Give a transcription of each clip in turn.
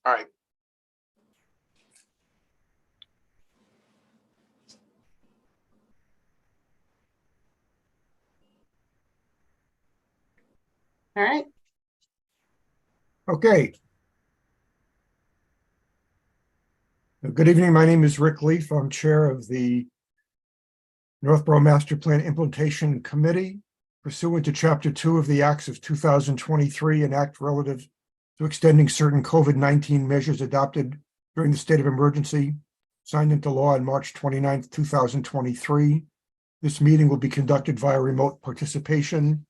All right. All right. Okay. Good evening. My name is Rick Leaf. I'm chair of the Northborough Master Plan Implementation Committee. Pursuant to Chapter 2 of the Acts of 2023, an act relative to extending certain COVID-19 measures adopted during the state of emergency, signed into law on March 29th, 2023. This meeting will be conducted via remote participation.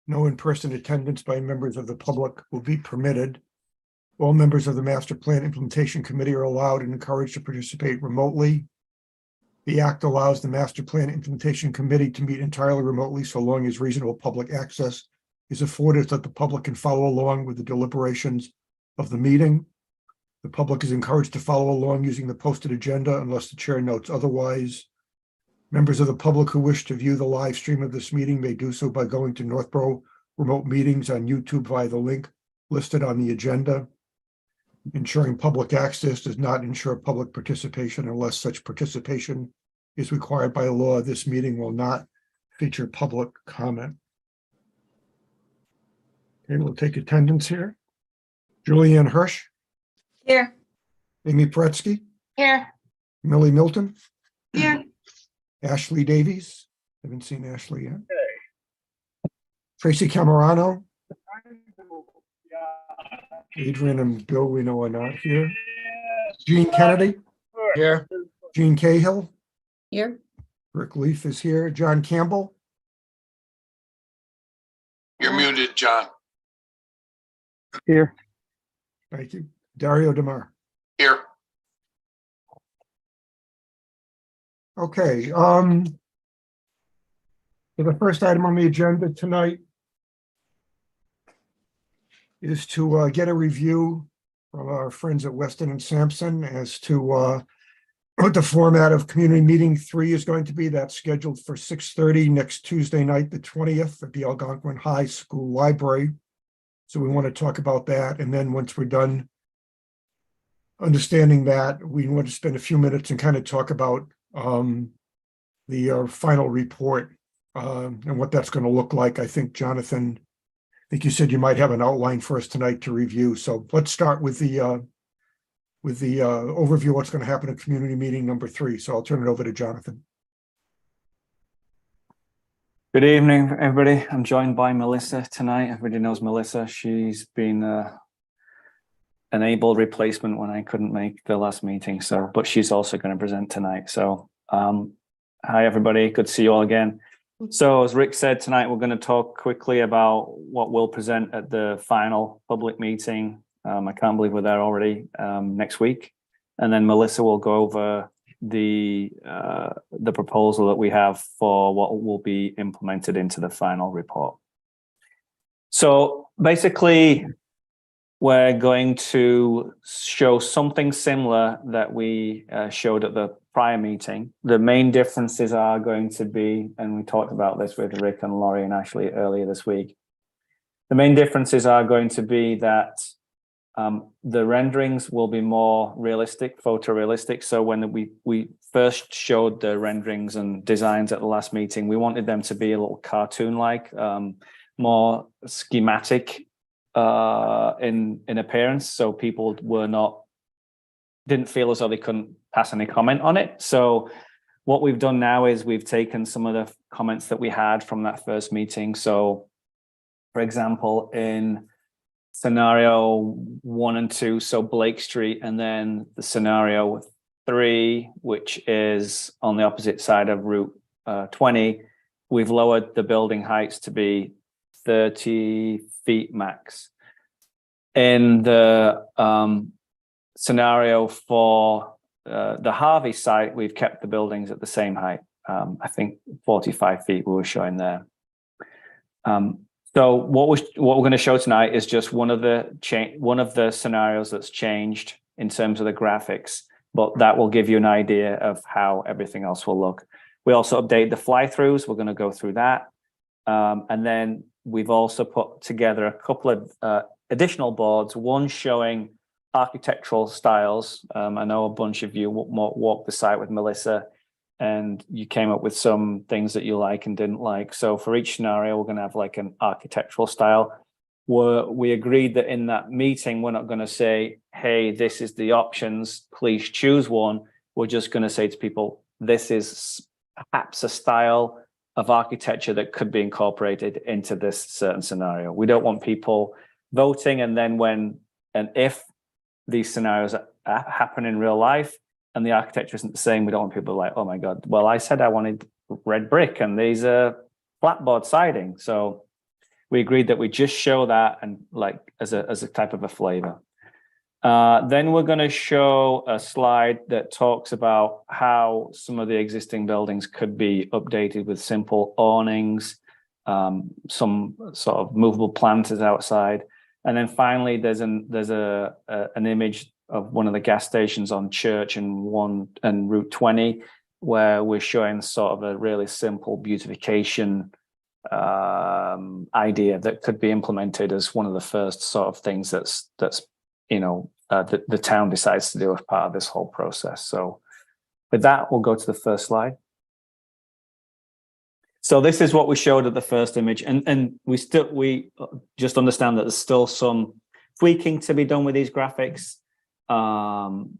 No in-person attendance by members of the public will be permitted. All members of the Master Plan Implementation Committee are allowed and encouraged to participate remotely. The act allows the Master Plan Implementation Committee to meet entirely remotely so long as reasonable public access is afforded so that the public can follow along with the deliberations of the meeting. The public is encouraged to follow along using the posted agenda unless the chair notes otherwise. Members of the public who wish to view the live stream of this meeting may do so by going to Northborough Remote Meetings on YouTube via the link listed on the agenda. Ensuring public access does not ensure public participation unless such participation is required by law. This meeting will not feature public comment. Okay, we'll take attendance here. Julianne Hirsch. Here. Amy Pretsky. Here. Millie Milton. Here. Ashley Davies. Haven't seen Ashley yet. Tracy Camerano. Adrian and Bill, we know are not here. Gene Kennedy. Here. Gene Cahill. Here. Rick Leaf is here. John Campbell. You're muted, John. Here. Thank you. Dario DeMar. Here. Okay. So the first item on the agenda tonight is to get a review from our friends at Weston and Sampson as to what the format of community meeting 3 is going to be. That's scheduled for 6:30 next Tuesday night, the 20th, at the Algonquin High School Library. So we want to talk about that. And then once we're done understanding that, we want to spend a few minutes and kind of talk about the final report and what that's going to look like. I think, Jonathan, I think you said you might have an outline for us tonight to review. So let's start with the overview of what's going to happen at community meeting number 3. So I'll turn it over to Jonathan. Good evening, everybody. I'm joined by Melissa tonight. Everybody knows Melissa. She's been an able replacement when I couldn't make the last meeting. So, but she's also going to present tonight. So, hi, everybody. Good to see you all again. So as Rick said, tonight we're going to talk quickly about what we'll present at the final public meeting. I can't believe we're there already, next week. And then Melissa will go over the proposal that we have for what will be implemented into the final report. So basically, we're going to show something similar that we showed at the prior meeting. The main differences are going to be, and we talked about this with Rick and Laurie and Ashley earlier this week. The main differences are going to be that the renderings will be more realistic, photorealistic. So when we first showed the renderings and designs at the last meeting, we wanted them to be a little cartoon-like, more schematic in appearance, so people didn't feel as though they couldn't pass any comment on it. So what we've done now is we've taken some of the comments that we had from that first meeting. So for example, in scenario 1 and 2, so Blake Street, and then the scenario 3, which is on the opposite side of Route 20, we've lowered the building heights to be 30 feet max. In the scenario for the Harvey site, we've kept the buildings at the same height. I think 45 feet we were showing there. So what we're going to show tonight is just one of the scenarios that's changed in terms of the graphics, but that will give you an idea of how everything else will look. We also update the fly-throughs. We're going to go through that. And then we've also put together a couple of additional boards, one showing architectural styles. I know a bunch of you walked the site with Melissa, and you came up with some things that you like and didn't like. So for each scenario, we're going to have like an architectural style. We agreed that in that meeting, we're not going to say, hey, this is the options, please choose one. We're just going to say to people, this is perhaps a style of architecture that could be incorporated into this certain scenario. We don't want people voting, and then when and if these scenarios happen in real life and the architecture isn't the same, we don't want people like, oh my God, well, I said I wanted red brick and these are flatboard siding. So we agreed that we just show that and like as a type of a flavor. Then we're going to show a slide that talks about how some of the existing buildings could be updated with simple awnings, some sort of movable planters outside. And then finally, there's an image of one of the gas stations on Church and Route 20, where we're showing sort of a really simple beautification idea that could be implemented as one of the first sort of things that's the town decides to do as part of this whole process. So with that, we'll go to the first slide. So this is what we showed at the first image, and we just understand that there's still some tweaking to be done with these graphics. On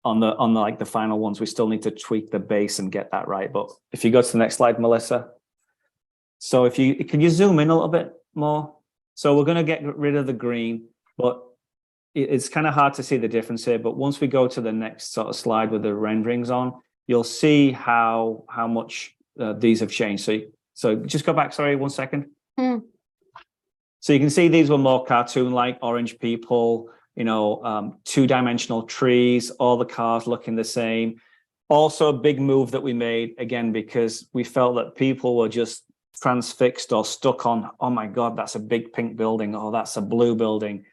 the final ones, we still need to tweak the base and get that right. But if you go to the next slide, Melissa. So can you zoom in a little bit more? So we're going to get rid of the green, but it's kind of hard to see the difference here. But once we go to the next sort of slide with the renderings on, you'll see how much these have changed. So just go back, sorry, 1 second. So you can see these were more cartoon-like, orange people, two-dimensional trees, all the cars looking the same. Also a big move that we made, again, because we felt that people were just transfixed or stuck on, oh my God, that's a big pink building, or that's a blue building.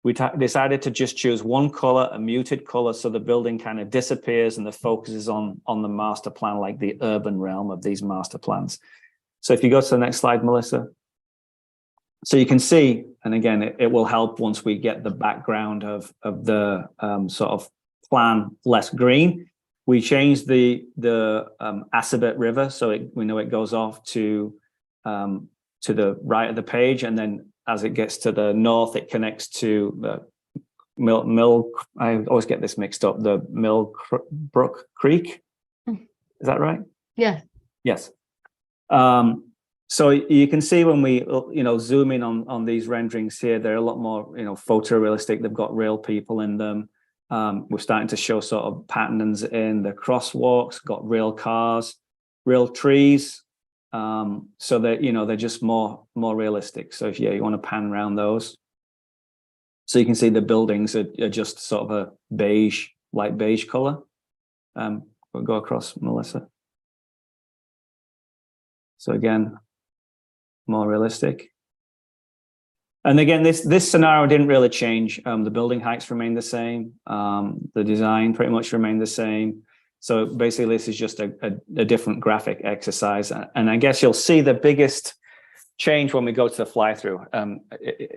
We decided to just choose one color, a muted color, so the building kind of disappears and the focus is on the master plan, like the urban realm of these master plans. So if you go to the next slide, Melissa. So you can see, and again, it will help once we get the background of the sort of plan less green. We changed the Assabet River, so we know it goes off to the right of the page, and then as it gets to the north, it connects to the Mill. I always get this mixed up. The Millbrook Creek, is that right? Yeah. Yes. So you can see when we zoom in on these renderings here, they're a lot more photorealistic. They've got real people in them. We're starting to show sort of patterns in the crosswalks. Got real cars, real trees. So that they're just more realistic. So if you want to pan around those, so you can see the buildings are just sort of a light beige color. We'll go across, Melissa. So again, more realistic. And again, this scenario didn't really change. The building heights remain the same. The design pretty much remained the same. So basically, this is just a different graphic exercise. And I guess you'll see the biggest change when we go to the fly-through,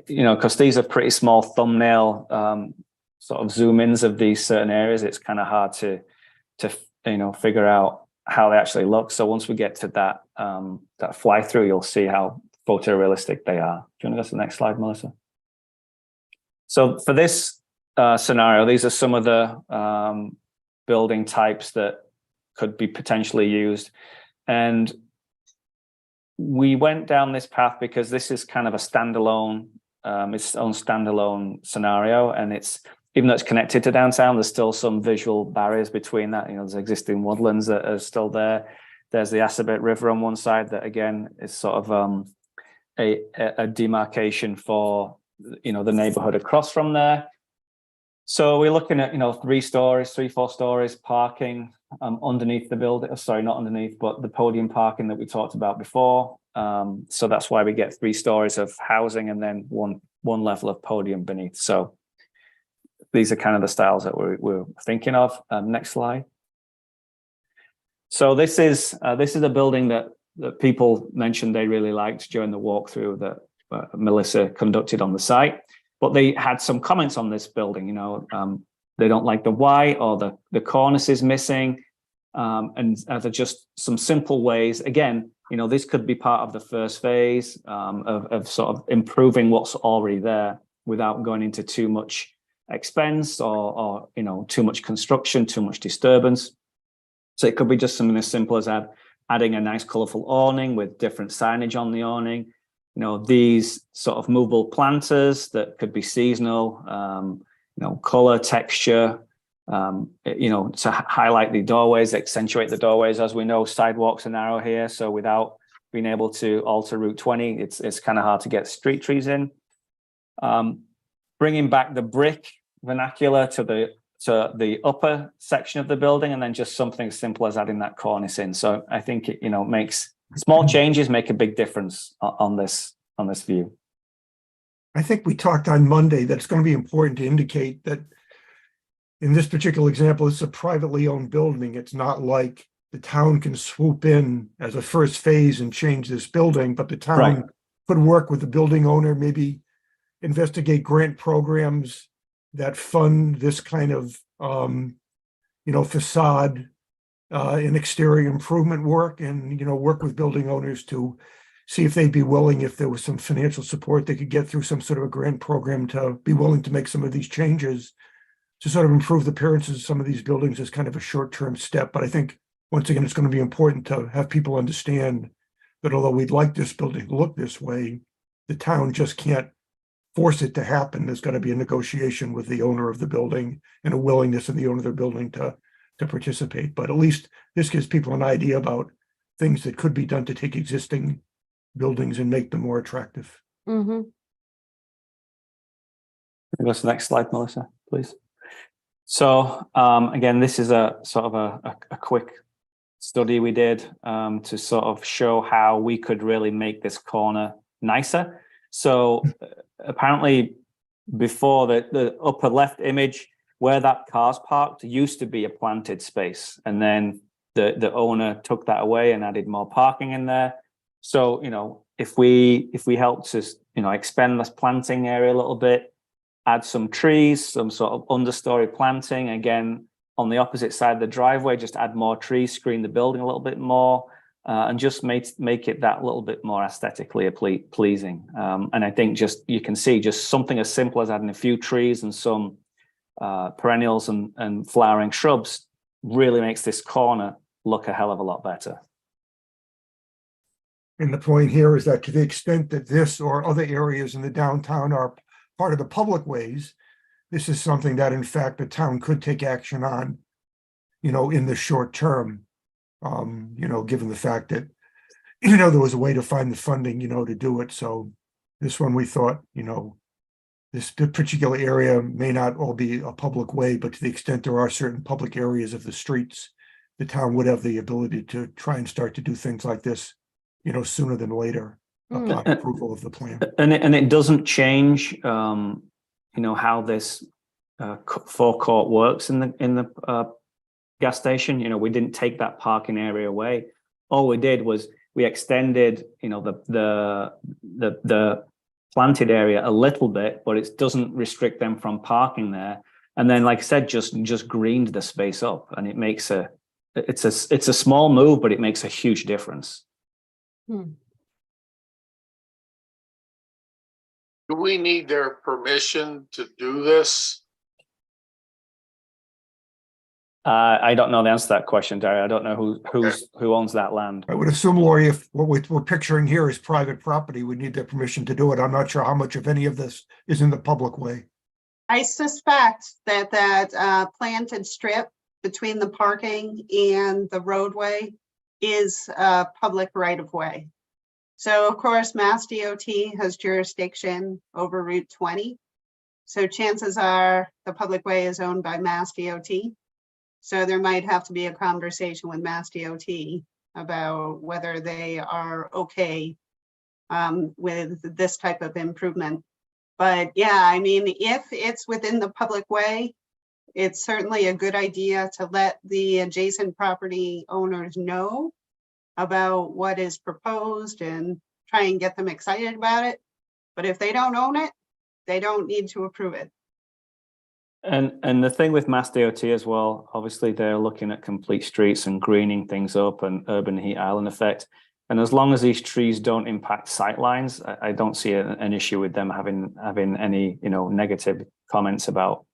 because these are pretty small thumbnail sort of zoom-ins of these certain areas. It's kind of hard to figure out how they actually look. So once we get to that fly-through, you'll see how photorealistic they are. Do you want to go to the next slide, Melissa? So for this scenario, these are some of the building types that could be potentially used. And we went down this path because this is kind of a standalone, its own standalone scenario. And even though it's connected to downtown, there's still some visual barriers between that. There's existing woodlands that are still there. There's the Assabet River on one side that, again, is sort of a demarcation for, the neighborhood across from there. So we're looking at, 3 stories, 4 stories, parking underneath the building. Sorry, not underneath, but the podium parking that we talked about before. So that's why we get 3 stories of housing and then one level of podium beneath. So these are kind of the styles that we're thinking of. Next slide. So this is a building that people mentioned they really liked during the walkthrough that Melissa conducted on the site. but they had some comments on this building. They don't like the white, or the cornice is missing, and they're just some simple ways. Again, this could be part of the first phase of sort of improving what's already there without going into too much expense or too much construction, too much disturbance. So it could be just something as simple as adding a nice colorful awning with different signage on the awning. These sort of movable planters that could be seasonal, color, texture, to highlight the doorways, accentuate the doorways. As we know, sidewalks are narrow here, so without being able to alter Route 20, it's kind of hard to get street trees in. Bringing back the brick vernacular to the upper section of the building, and then just something as simple as adding that cornice in. So I think it makes small changes make a big difference on this view. I think we talked on Monday that it's going to be important to indicate that in this particular example, it's a privately owned building. It's not like the town can swoop in as a first phase and change this building, but the town could work with the building owner, maybe investigate grant programs that fund this kind of, facade and exterior improvement work, and, work with building owners to see if they'd be willing, if there was some financial support, they could get through some sort of a grant program to be willing to make some of these changes to sort of improve the appearances of some of these buildings as kind of a short-term step. But I think, once again, it's going to be important to have people understand that although we'd like this building to look this way, the town just can't force it to happen. There's got to be a negotiation with the owner of the building and a willingness of the owner of the building to participate. But at least this gives people an idea about things that could be done to take existing buildings and make them more attractive. Mm-hmm. Go to the next slide, Melissa, please. So again, this is a sort of a quick study we did to sort of show how we could really make this corner nicer. So apparently before the upper left image, where that car's parked used to be a planted space, and then the owner took that away and added more parking in there. So if we help to expand this planting area a little bit, add some trees, some sort of understory planting, again on the opposite side of the driveway, just add more trees, screen the building a little bit more, and just make it that little bit more aesthetically pleasing. And I think you can see just something as simple as adding a few trees and some perennials and flowering shrubs really makes this corner look a hell of a lot better. And the point here is that to the extent that this or other areas in the downtown are part of the public ways, this is something that in fact the town could take action on, in the short term, given the fact that, there was a way to find the funding, to do it. So this one, we thought, this particular area may not all be a public way, but to the extent there are certain public areas of the streets, the town would have the ability to try and start to do things like this, sooner than later, upon approval of the plan. And it doesn't change, how this forecourt works in the gas station. We didn't take that parking area away. All we did was we extended, the planted area a little bit, but it doesn't restrict them from parking there. And then, like I said, just greened the space up, and it makes it's a small move, but it makes a huge difference. Do we need their permission to do this? I don't know the answer to that question, Derry. I don't know who owns that land. I would assume, Lori, if what we're picturing here is private property, we need their permission to do it. I'm not sure how much of any of this is in the public way. I suspect that planted strip between the parking and the roadway is public right of way. So of course, Mass DOT has jurisdiction over Route 20. So chances are the public way is owned by Mass DOT. So there might have to be a conversation with Mass DOT about whether they are okay with this type of improvement. But yeah, I mean, if it's within the public way, it's certainly a good idea to let the adjacent property owners know about what is proposed and try and get them excited about it. But if they don't own it, They don't need to approve it. And the thing with Mass DOT as well, obviously they're looking at complete streets and greening things up and urban heat island effect. And as long as these trees don't impact sight lines, I don't see an issue with them having any, negative comments about,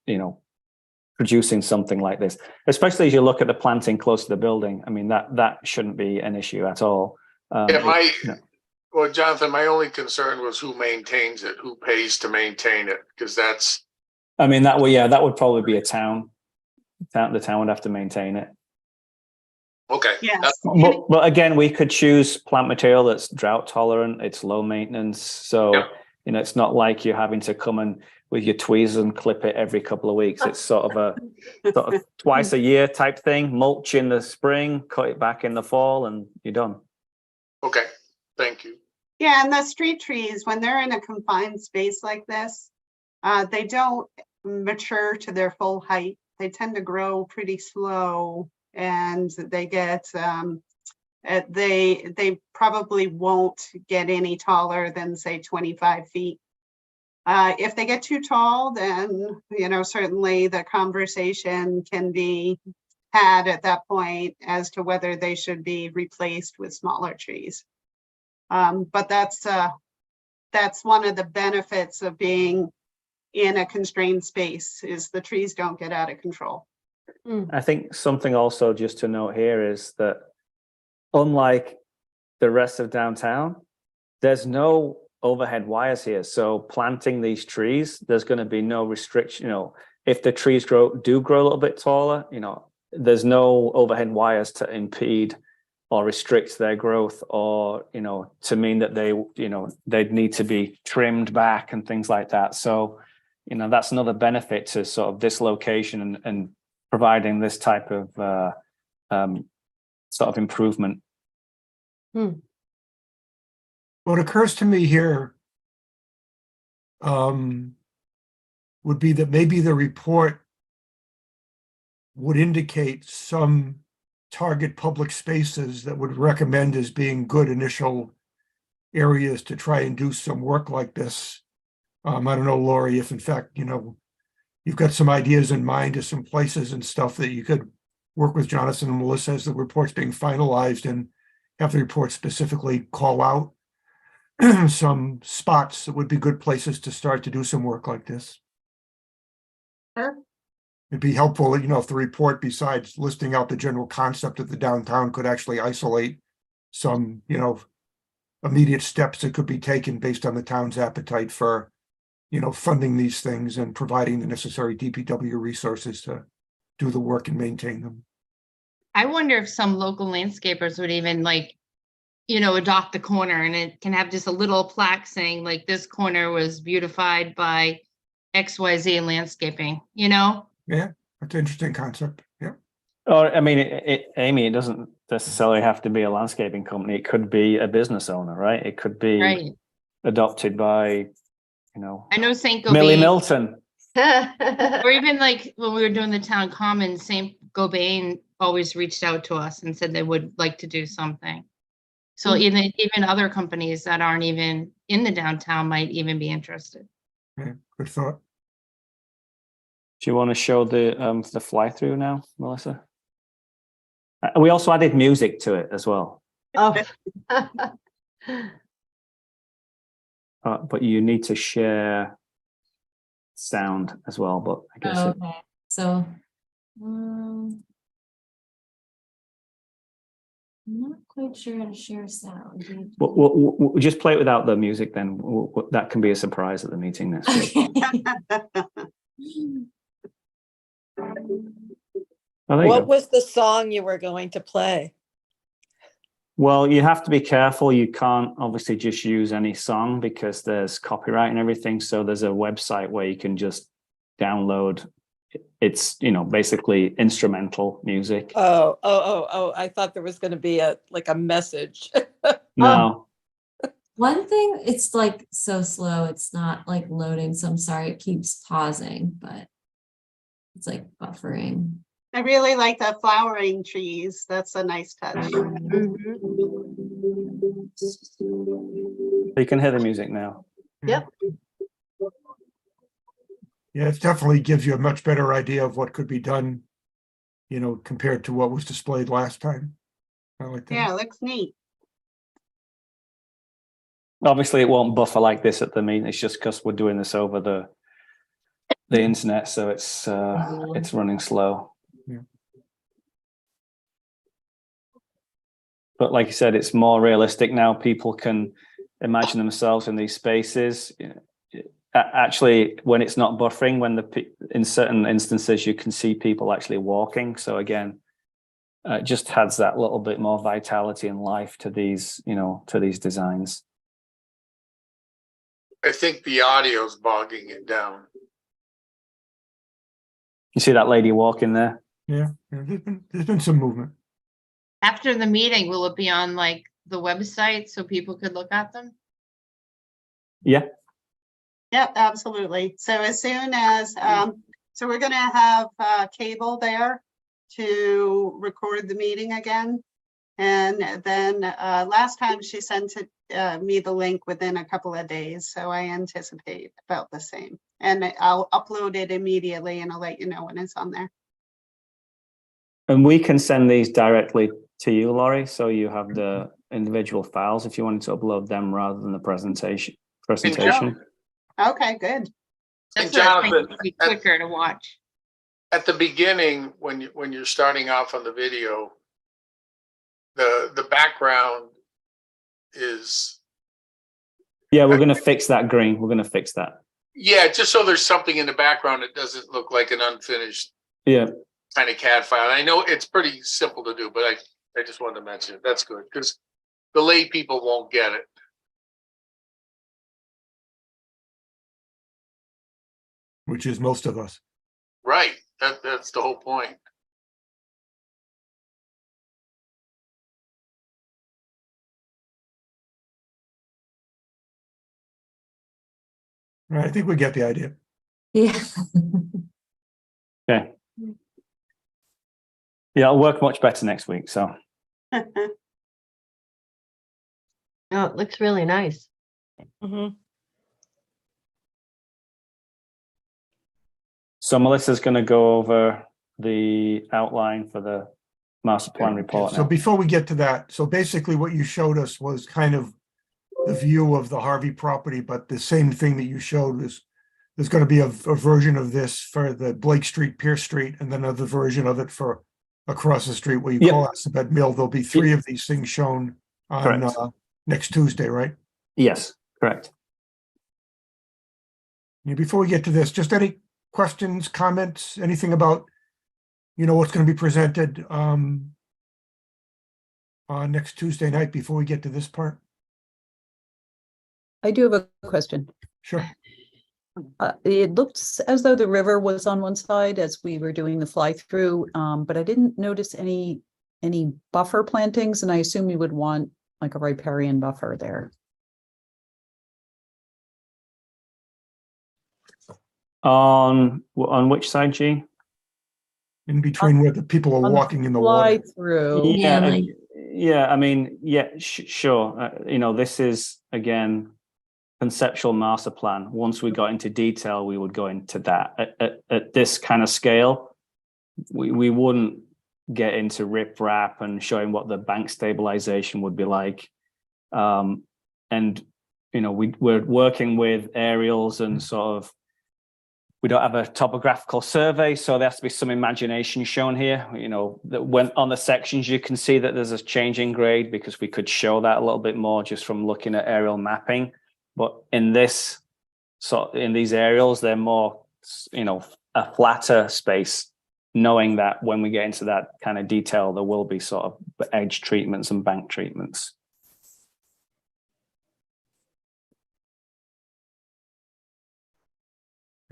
producing something like this, especially as you look at the planting close to the building. I mean, that shouldn't be an issue at all. Well, Jonathan, my only concern was who maintains it, who pays to maintain it, because that's. I mean, that would probably be a town. The town would have to maintain it. Okay. Yes. But again, we could choose plant material that's drought tolerant. It's low maintenance. So, Yep. It's not like you're having to come and with your tweezers and clip it every couple of weeks. It's sort of twice a year type thing. Mulch in the spring, cut it back in the fall, and you're done. Okay. Thank you. Yeah, and the street trees, when they're in a confined space like this, they don't mature to their full height. They tend to grow pretty slow, and they get they probably won't get any taller than, say, 25 feet. If they get too tall, then certainly the conversation can be had at that point as to whether they should be replaced with smaller trees. But that's one of the benefits of being in a constrained space, is the trees don't get out of control. I think something also just to note here is that unlike the rest of downtown, there's no overhead wires here. So planting these trees, there's going to be no restriction. If the trees do grow a little bit taller, there's no overhead wires to impede or restrict their growth, or to mean that they'd need to be trimmed back and things like that. So that's another benefit to sort of this location and providing this type of sort of improvement. What occurs to me here would be that maybe the report would indicate some target public spaces that would recommend as being good initial areas to try and do some work like this. I don't know, Lori, if in fact, you've got some ideas in mind of some places and stuff that you could work with Jonathan and Melissa as the report's being finalized, and have the report specifically call out some spots that would be good places to start to do some work like this. Sure. It'd be helpful, if the report, besides listing out the general concept of the downtown, could actually isolate some, immediate steps that could be taken based on the town's appetite for, funding these things and providing the necessary DPW resources to do the work and maintain them. I wonder if some local landscapers would even adopt the corner, and it can have just a little plaque saying like this corner was beautified by XYZ landscaping, Yeah, that's an interesting concept. Yeah. Or, I mean, Amy, it doesn't necessarily have to be a landscaping company. It could be a business owner, right? It could be right? adopted by, I know St. Millie Gobain, Milton. or even like when we were doing the town common, St. Gobain always reached out to us and said they would like to do something. So even other companies that aren't even in the downtown might even be interested. Yeah, good thought. Do you want to show the fly through now, Melissa? We also added music to it as well. Oh. But you need to share sound as well. But I guess Okay. So I'm not quite sure how to share sound. we'll just play it without the music. Then that can be a surprise at the meeting next week. Oh, there you What go. was the song you were going to play? Well, you have to be careful. You can't obviously just use any song because there's copyright and everything. So there's a website where you can just download. It's, basically instrumental music. Oh, I thought there was going to be a message. No. One thing, it's like so slow, it's not like loading. So I'm sorry, it keeps pausing, but it's like buffering. I really like the flowering trees. That's a nice touch. You can hear the music now. Yep. Yeah, it definitely gives you a much better idea of what could be done, you know, compared to what was displayed last time. I like that. Yeah, looks neat. Obviously, it won't buffer like this at the meeting. It's just because we're doing this over the internet, so it's running slow. Yeah. But like you said, it's more realistic now. People can imagine themselves in these spaces. Actually, when it's not buffering, in certain instances, you can see people actually walking. So again, it just adds that little bit more vitality and life to these, to these designs. I think the audio's bogging it down. You see that lady walking there? Yeah, there's been some movement. After the meeting, will it be on like the website so people could look at them? Yeah. Yep, absolutely. So as soon as, so we're gonna have cable there to record the meeting again. And then last time she sent me the link within a couple of days, so I anticipate about the same. And I'll upload it immediately and I'll let you know when it's on there. And we can send these directly to you, Laurie, so you have the individual files if you wanted to upload them rather than the presentation. Okay, good. That's Jonathan, what it'd be quicker to watch. At the beginning, when you're starting off on the video, the background is, Yeah, we're going to fix that green. We're going to fix that. yeah, just so there's something in the background that doesn't look like an unfinished Yeah. kind of CAD file. I know it's pretty simple to do, but I just wanted to mention it. That's good because the lay people won't get it. Which is most of us. Right. That's the whole point. Right, I think we get the idea. Yeah. Okay. Yeah, it'll work much better next week. So Oh, it looks really nice. Mhm. So Melissa's going to go over the outline for the master plan report So now. before we get to that, so basically what you showed us was kind of the view of the Harvey property, but the same thing that you showed is there's going to be a version of this for the Blake Street, Pierce Street, and then another version of it for across the street where you Yep. call Assabet Mill. There'll be three of these things shown on Correct. Next Tuesday, right? Yes, correct. Yeah, before we get to this, just any questions, comments, anything about, what's going to be presented on next Tuesday night before we get to this part? I do have a question. Sure. It looked as though the river was on one side as we were doing the fly through, but I didn't notice any buffer plantings, and I assume you would want like a riparian buffer there. On which side, G? In between where the people are On the walking in the fly water. through. Yeah, like- I mean, yeah, sure. This is again conceptual master plan. Once we got into detail, we would go into that. At this kind of scale, we wouldn't get into rip wrap and showing what the bank stabilization would be like. And we're working with aerials and sort of, we don't have a topographical survey, so there has to be some imagination shown here. That when on the sections, you can see that there's a change in grade because we could show that a little bit more just from looking at aerial mapping. But in these aerials, they're more, a flatter space, knowing that when we get into that kind of detail, there will be sort of edge treatments and bank treatments.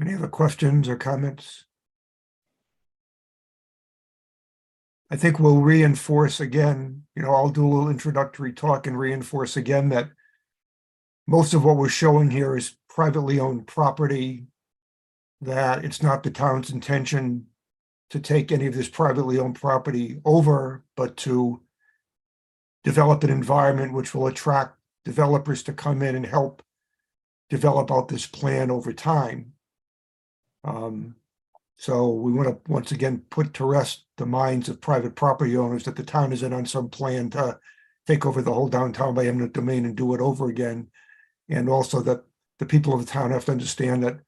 Any other questions or comments? I think we'll reinforce again, I'll do a little introductory talk and reinforce again that most of what we're showing here is privately owned property, that it's not the town's intention to take any of this privately owned property over, but to develop an environment which will attract developers to come in and help develop out this plan over time. So we want to once again put to rest the minds of private property owners that the town isn't on some plan to take over the whole downtown by eminent domain and do it over again. And also that the people of the town have to understand that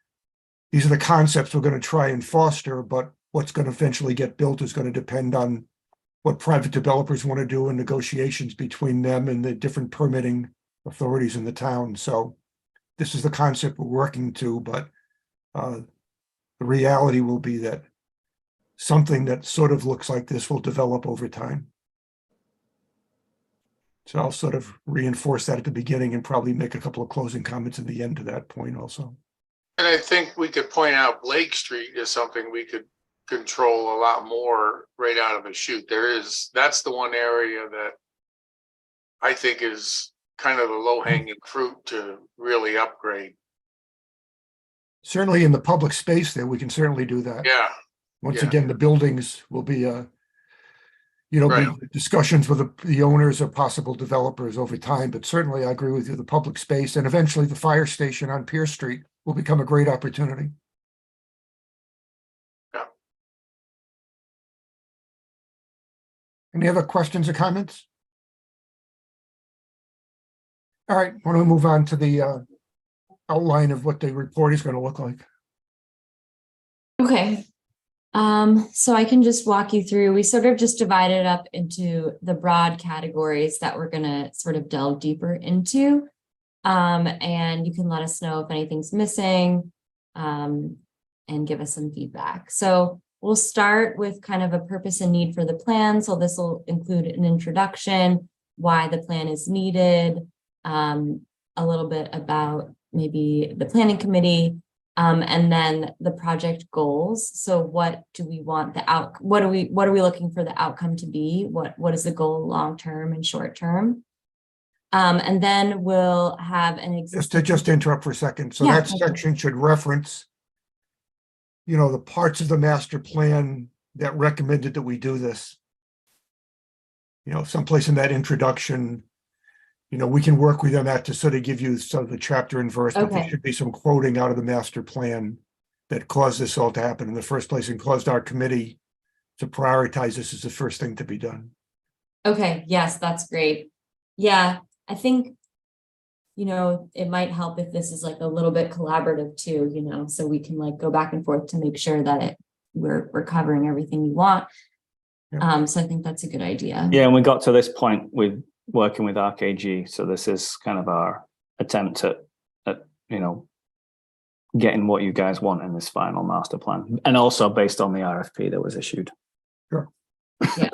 these are the concepts we're going to try and foster, but what's going to eventually get built is going to depend on what private developers want to do and negotiations between them and the different permitting authorities in the town. So this is the concept we're working to, but the reality will be that something that sort of looks like this will develop over time. So I'll sort of reinforce that at the beginning and probably make a couple of closing comments at the end to that point also. And I think we could point out Blake Street is something we could control a lot more right out of the chute. That's the one area that I think is kind of the low hanging fruit to really upgrade. Certainly in the public space there, we can certainly do that. Yeah, Once yeah. again, the buildings will be, Right. be discussions with the owners or possible developers over time, but certainly I agree with you, the public space and eventually the fire station on Pierce Street will become a great opportunity. Yeah. Any other questions or comments? All right, why don't we move on to the outline of what the report is going to look like? Okay. So I can just walk you through, we sort of just divided it up into the broad categories that we're gonna sort of delve deeper into. And you can let us know if anything's missing, and give us some feedback. So we'll start with kind of a purpose and need for the plan. So this will include an introduction, why the plan is needed, a little bit about maybe the planning committee, and then the project goals. So what do we want what are we looking for the outcome to be? What is the goal long-term and short-term? And then we'll have an Just to interrupt for a second. So Yeah, that section should reference, the parts of the master plan that recommended that we do this. Someplace in that introduction, we can work with them that to sort of give you some of the chapter and verse, but there Okay. should be some quoting out of the master plan that caused this all to happen in the first place and caused our committee to prioritize this as the first thing to be done. Okay, yes, that's great. Yeah, I think, it might help if this is like a little bit collaborative too, so we can like go back and forth to make sure that we're covering everything you want. Yeah. So I think that's a good idea. Yeah, and we got to this point with working with RKG, so this is kind of our attempt at getting what you guys want in this final master plan, and also based on the RFP that was issued. Sure. Yeah.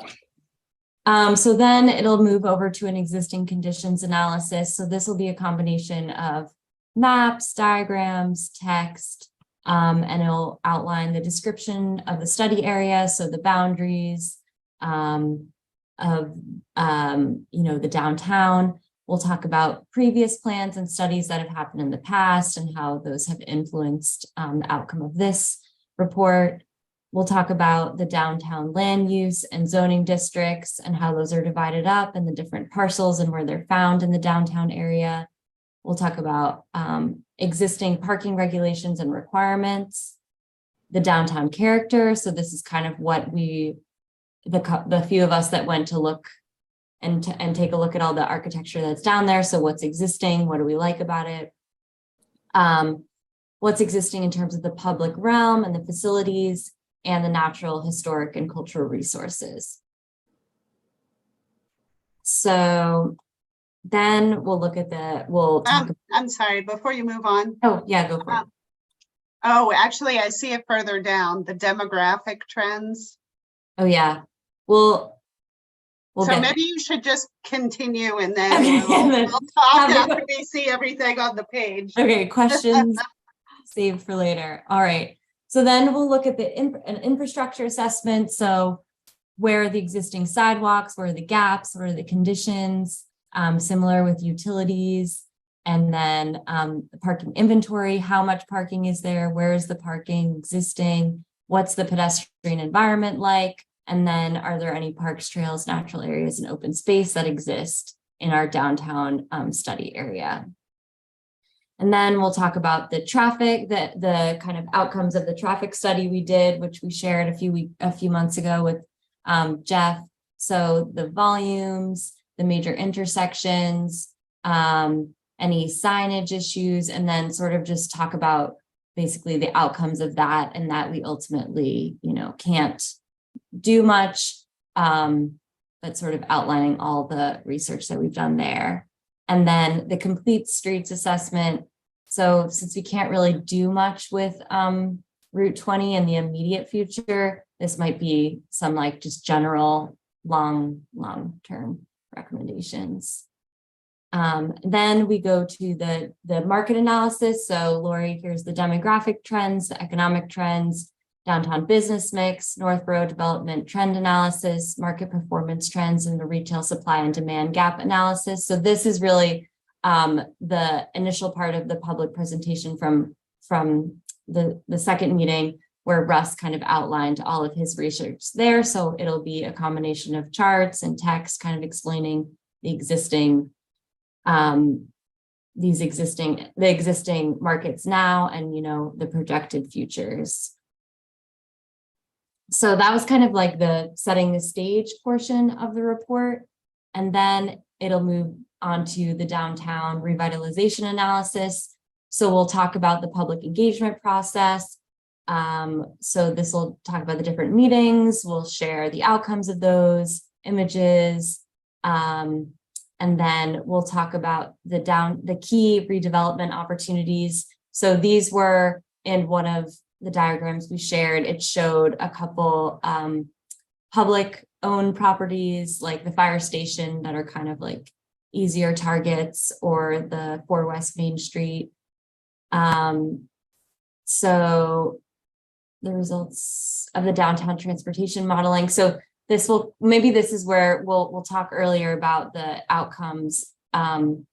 So then it'll move over to an existing conditions analysis. So this will be a combination of maps, diagrams, text, and it'll outline the description of the study area, so the boundaries of the downtown. We'll talk about previous plans and studies that have happened in the past and how those have influenced the outcome of this report. We'll talk about the downtown land use and zoning districts and how those are divided up and the different parcels and where they're found in the downtown area. We'll talk about existing parking regulations and requirements, the downtown character. So this is kind of what the few of us that went to look and take a look at all the architecture that's down there. So what's existing, what do we like about it? What's existing in terms of the public realm and the facilities and the natural, historic, and cultural resources. So then we'll look at we'll talk. I'm sorry, before you move on. Oh, yeah, go for it. Oh, actually, I see it further down, the demographic trends. Oh, yeah. We'll So get maybe you should just continue and Okay, then and then we'll talk have after we see everything on the page. Okay, questions saved for later. All right. So then we'll look at an infrastructure assessment. So where are the existing sidewalks? Where are the gaps? What are the conditions? Similar with utilities. And then the parking inventory. How much parking is there? Where is the parking existing? What's the pedestrian environment like? And then are there any parks, trails, natural areas, and open space that exist in our downtown study area? And then we'll talk about the traffic, the kind of outcomes of the traffic study we did, which we shared a few months ago with Jeff. So the volumes, the major intersections, any signage issues, and then sort of just talk about basically the outcomes of that, and that we ultimately, can't do much, but sort of outlining all the research that we've done there. And then the complete streets assessment. So since we can't really do much with Route 20 in the immediate future, this might be some like just general long-term recommendations. Then we go to the market analysis. So Lori, here's the demographic trends, the economic trends, downtown business mix, Northborough development trend analysis, market performance trends, and the retail supply and demand gap analysis. So this is really the initial part of the public presentation from the second meeting, where Russ kind of outlined all of his research there. So it'll be a combination of charts and text kind of explaining the existing markets now and, the projected futures. So that was kind of like the setting the stage portion of the report. And then it'll move on to the downtown revitalization analysis. So we'll talk about the public engagement process. So this will talk about the different meetings. We'll share the outcomes of those images. And then we'll talk about the key redevelopment opportunities. So these were in one of the diagrams we shared. It showed a couple public owned properties like the fire station that are kind of like easier targets, or the 4 West Main Street. So the results of the downtown transportation modeling. So this is where we'll talk earlier about the outcomes from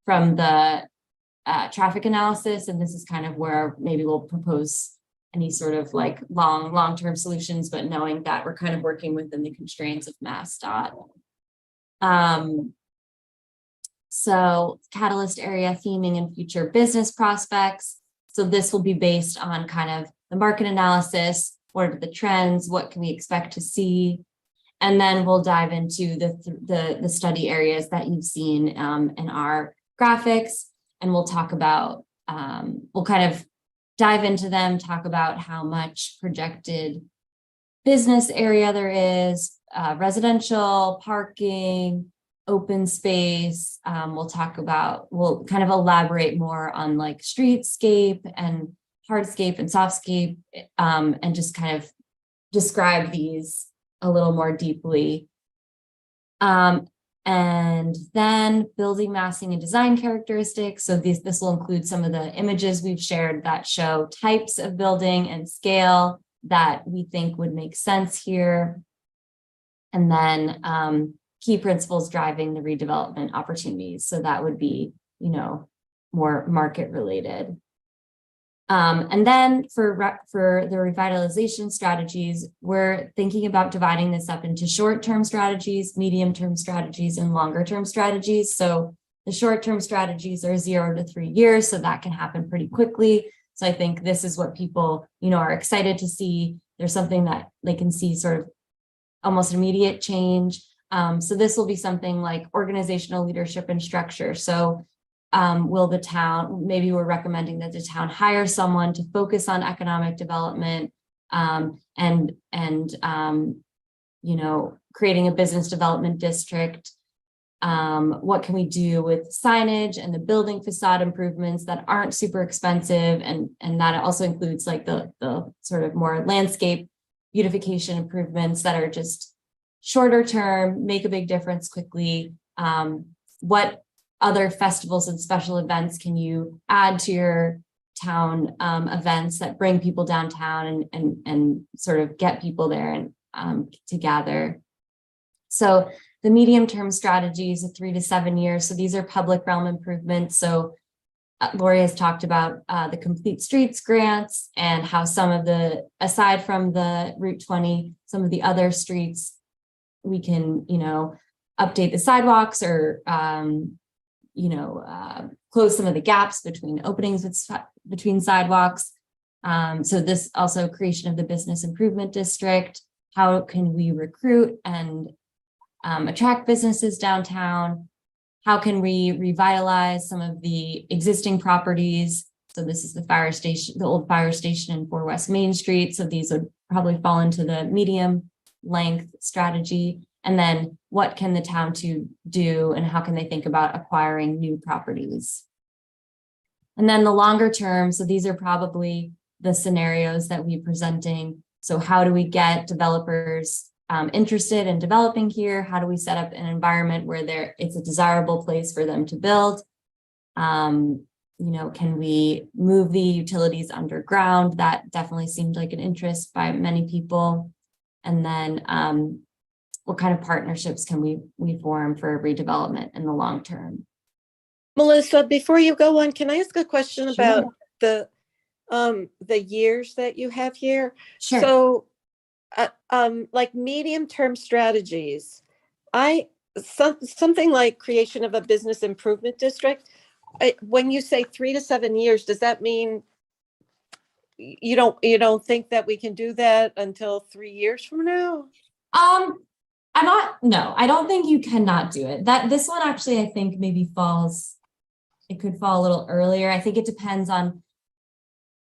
the traffic analysis. And this is kind of where maybe we'll propose any sort of like long-term solutions, but knowing that we're kind of working within the constraints of MassDOT. So catalyst area theming and future business prospects. So this will be based on kind of the market analysis, what are the trends, what can we expect to see? And then we'll dive into the study areas that you've seen in our graphics, and we'll talk about, we'll kind of dive into them, talk about how much projected business area there is, residential, parking, open space. We'll kind of elaborate more on like streetscape and hardscape and softscape, and just kind of describe these a little more deeply. And then building massing and design characteristics. So this will include some of the images we've shared that show types of building and scale that we think would make sense here. And then key principles driving the redevelopment opportunities. So that would be, more market related. And then for the revitalization strategies, we're thinking about dividing this up into short-term strategies, medium-term strategies, and longer-term strategies. So the short-term strategies are 0 to 3 years, so that can happen pretty quickly. So I think this is what people, are excited to see. There's something that they can see sort of almost immediate change. So this will be something like organizational leadership and structure. So will the town, maybe we're recommending that the town hire someone to focus on economic development, and creating a business development district. What can we do with signage and the building facade improvements that aren't super expensive? And that also includes like the sort of more landscape beautification improvements that are just shorter term, make a big difference quickly. What other festivals and special events can you add to your town events that bring people downtown and sort of get people there and to gather? So the medium-term strategies of 3 to 7 years. So these are public realm improvements. So Lori has talked about the Complete Streets grants and how some of aside from the Route 20, some of the other streets, we can, update the sidewalks or, close some of the gaps between openings between sidewalks. So this also creation of the business improvement district. How can we recruit and attract businesses downtown? How can we revitalize some of the existing properties? So this is the fire station, the old fire station in 4 West Main Street. So these would probably fall into the medium length strategy. And then what can the town to do and how can they think about acquiring new properties? And then the longer term, so these are probably the scenarios that we're presenting. So how do we get developers interested in developing here? How do we set up an environment where it's a desirable place for them to build? Can we move the utilities underground? That definitely seemed like an interest by many people. And then what kind of partnerships can we form for redevelopment in the long term? Melissa, before you go on, can I ask a question Sure. about the years that you have here? Sure. So, like medium-term strategies, something like creation of a business improvement district. When you say 3 to 7 years, does that mean you don't think that we can do that until 3 years from now? No, I don't think you cannot do it. This one actually, I think maybe it could fall a little earlier. I think it depends on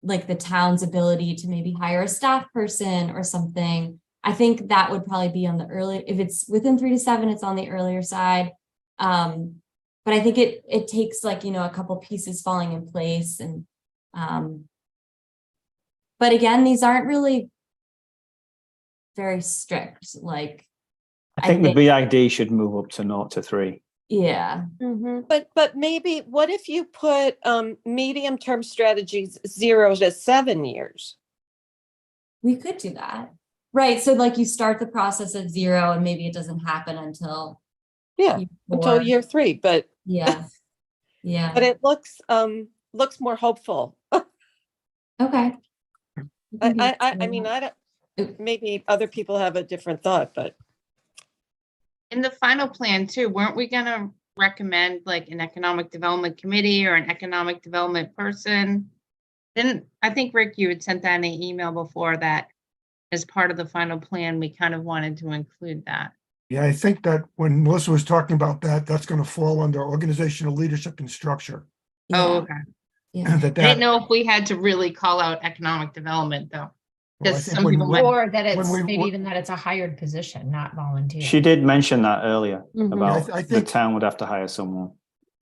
like the town's ability to maybe hire a staff person or something. I think that would probably be on the early, if it's within 3 to 7, it's on the earlier side. But I think it takes like, a couple pieces falling in place and, but again, these aren't really very strict. Like, I think the BID should move up to 0 to 3. Yeah. But maybe what if you put medium-term strategies 0 to 7 years? We could do that. Right. So like you start the process at 0 and maybe it doesn't happen until Until year 3, but yeah. but it looks more hopeful. Okay. I mean, I don't, maybe other people have a different thought, but In the final plan too, weren't we gonna recommend like an economic development committee or an economic development person? I think, Rick, you had sent that in an email before that as part of the final plan, we kind of wanted to include that. Yeah, I think that when Melissa was talking about that, that's going to fall under organizational leadership and structure. Oh, okay. Yeah. That I didn't know if we had to really call out economic development though. well, I Because think some when- people when- might, Or that it's when we- maybe even that it's a hired position, not volunteer. She did mention that earlier about I the think- town would have to hire someone.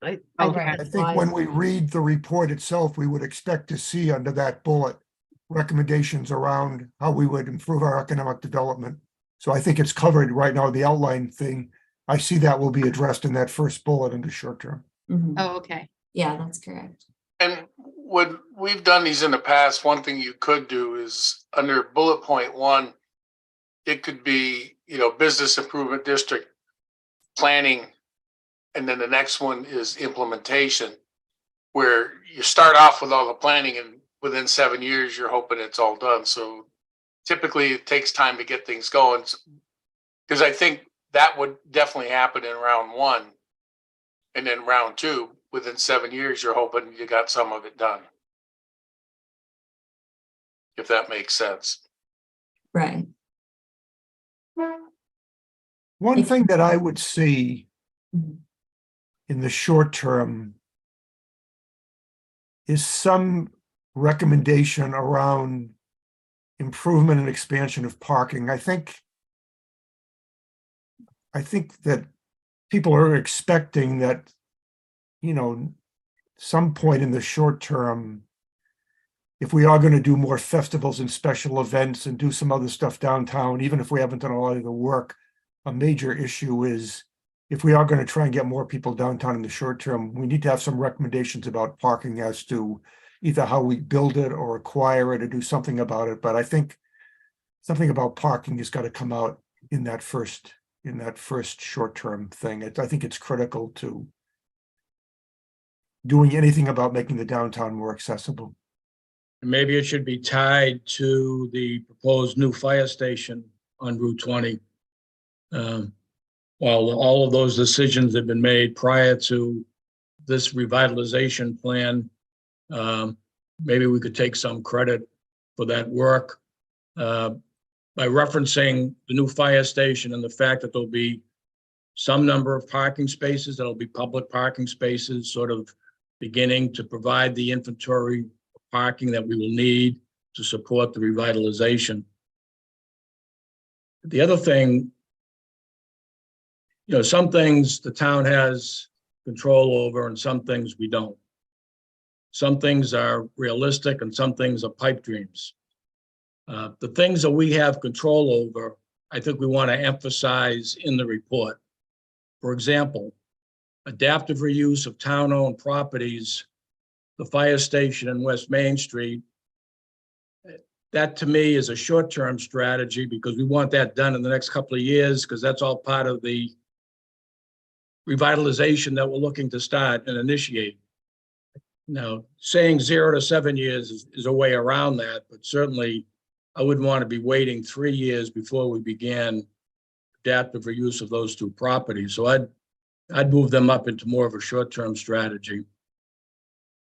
I Okay. I think when we read the report itself, we would expect to see under that bullet recommendations around how we would improve our economic development. So I think it's covered right now, the outline thing. I see that will be addressed in that first bullet under short term. Mhm. oh, okay. Yeah, that's correct. And when we've done these in the past, one thing you could do is under bullet point 1, it could be, business improvement district planning. And then the next one is implementation, where you start off with all the planning and within 7 years, you're hoping it's all done. So typically it takes time to get things going. Because I think that would definitely happen in round 1. And then round 2, within 7 years, you're hoping you got some of it done. If that makes sense. Right. One If- thing that I would see Mhm. in the short term is some recommendation around improvement and expansion of parking. I think that people are expecting that, some point in the short term, if we are going to do more festivals and special events and do some other stuff downtown, even if we haven't done a lot of the work, a major issue is if we are going to try and get more people downtown in the short term, we need to have some recommendations about parking as to either how we build it or acquire it or do something about it. But I think something about parking has got to come out in that first short-term thing. I think it's critical to doing anything about making the downtown more accessible. Maybe it should be tied to the proposed new fire station on Route 20. While all of those decisions have been made prior to this revitalization plan, maybe we could take some credit for that work by referencing the new fire station and the fact that there'll be some number of parking spaces that'll be public parking spaces, sort of beginning to provide the inventory of parking that we will need to support the revitalization. The other thing, you know, some things the town has control over and some things we don't. Some things are realistic and some things are pipe dreams. The things that we have control over, I think we want to emphasize in the report. For example, adaptive reuse of town-owned properties, the fire station in West Main Street. That to me is a short-term strategy because we want that done in the next couple of years because that's all part of the revitalization that we're looking to start and initiate. Now, saying 0 to 7 years is a way around that, but certainly I wouldn't want to be waiting 3 years before we began adaptive reuse of those two properties. So I'd move them up into more of a short-term strategy.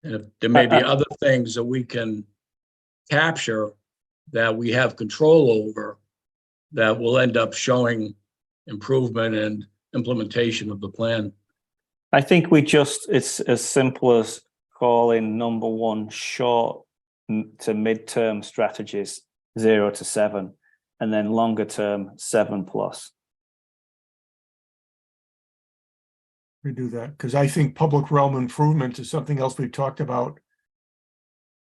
And if there may be other things that we can capture that we have control over that will end up showing improvement and implementation of the plan. I think it's as simple as calling number one short to mid-term strategies 0 to 7, and then longer term 7+. We do that because I think public realm improvement is something else we've talked about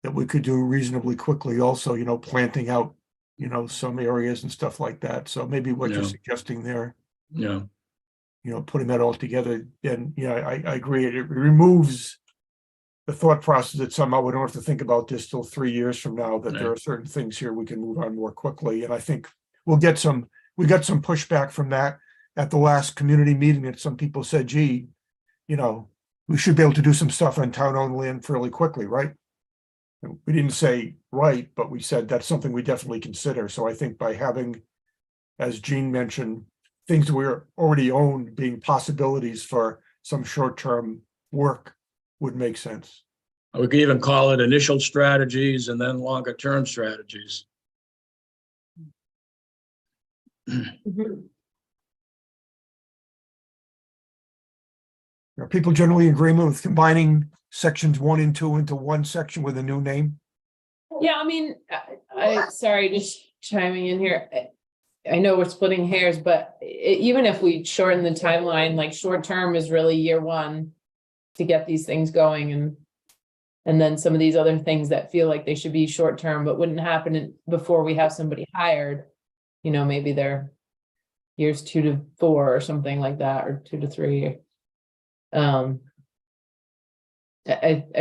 that we could do reasonably quickly also, you know, planting out, you know, some areas and stuff like that. So maybe what you're suggesting there, Yeah. you know, putting that all together, and yeah, I agree. It removes the thought process that somehow we don't have to think about this till 3 years from now, that there are certain things here we can move on more quickly. And I think we got some pushback from that at the last community meeting, that some people said, gee, you know, we should be able to do some stuff on town-owned land fairly quickly, right? And we didn't say right, but we said that's something we definitely consider. So I think by having, as Jean mentioned, things that we already own being possibilities for some short-term work would make sense. We could even call it initial strategies and then longer term strategies. Are people generally in agreement with combining sections 1 and 2 into one section with a new name? Yeah, I mean, sorry, just chiming in here. I know we're splitting hairs, but even if we shorten the timeline, like short term is really year 1 to get these things going, and then some of these other things that feel like they should be short term but wouldn't happen before we have somebody hired, you know, maybe they're years 2 to 4 or something like that, or 2 to 3. I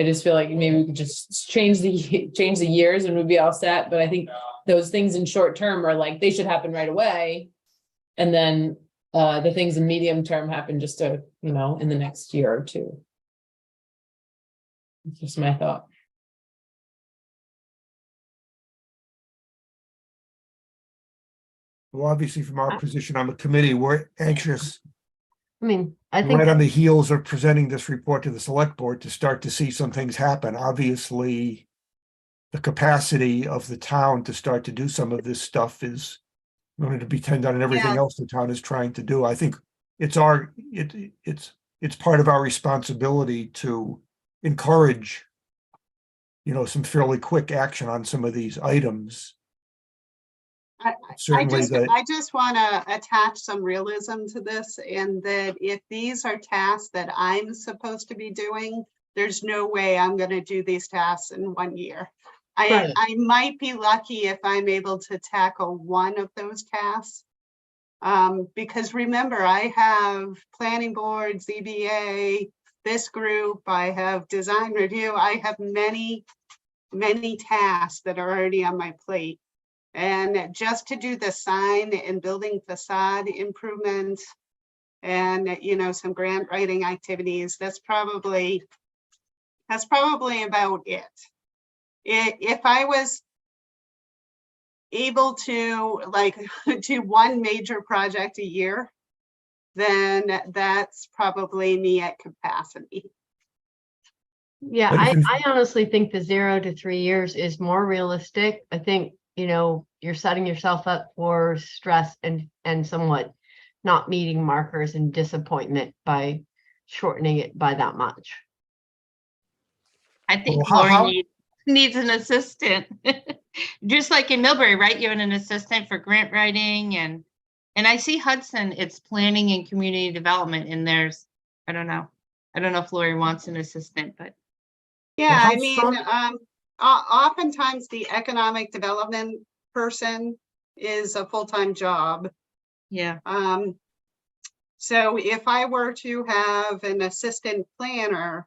just feel like maybe we could just change the years and we'd be all set. But I think those things in short term are like, they should happen right away. And then the things in medium term happen just to, you know, in the next year or 2. It's just my thought. Well, obviously from our position on the committee, we're anxious, I mean, I think, right on the heels of presenting this report to the select board, to start to see some things happen. Obviously, the capacity of the town to start to do some of this stuff is going to depend on everything else the town is trying to do. I think it's part of our responsibility to encourage, you know, some fairly quick action on some of these items. I just want to attach some realism to this, and that if these are tasks that I'm supposed to be doing, there's no way I'm going to do these tasks in 1 year. Right. I might be lucky if I'm able to tackle one of those tasks. Because remember, I have planning board, ZBA, this group, I have design review, I have many tasks that are already on my plate. And just to do the sign and building facade improvements and, you know, some grant writing activities, that's probably about it. If I was able to like do one major project a year, then that's probably me at capacity. Yeah, But if I honestly think the 0 to 3 years is more realistic. I think, you're setting yourself up for stress and somewhat not meeting markers and disappointment by shortening it by that much. I think Well, how- Lori needs an assistant. Just like in Millbury, right? You have an assistant for grant writing and I see Hudson, it's planning and community development and there's, I don't know. I don't know if Lori wants an assistant, but Yeah, how I mean, strong- oftentimes the economic development person is a full-time job. yeah. So if I were to have an assistant planner,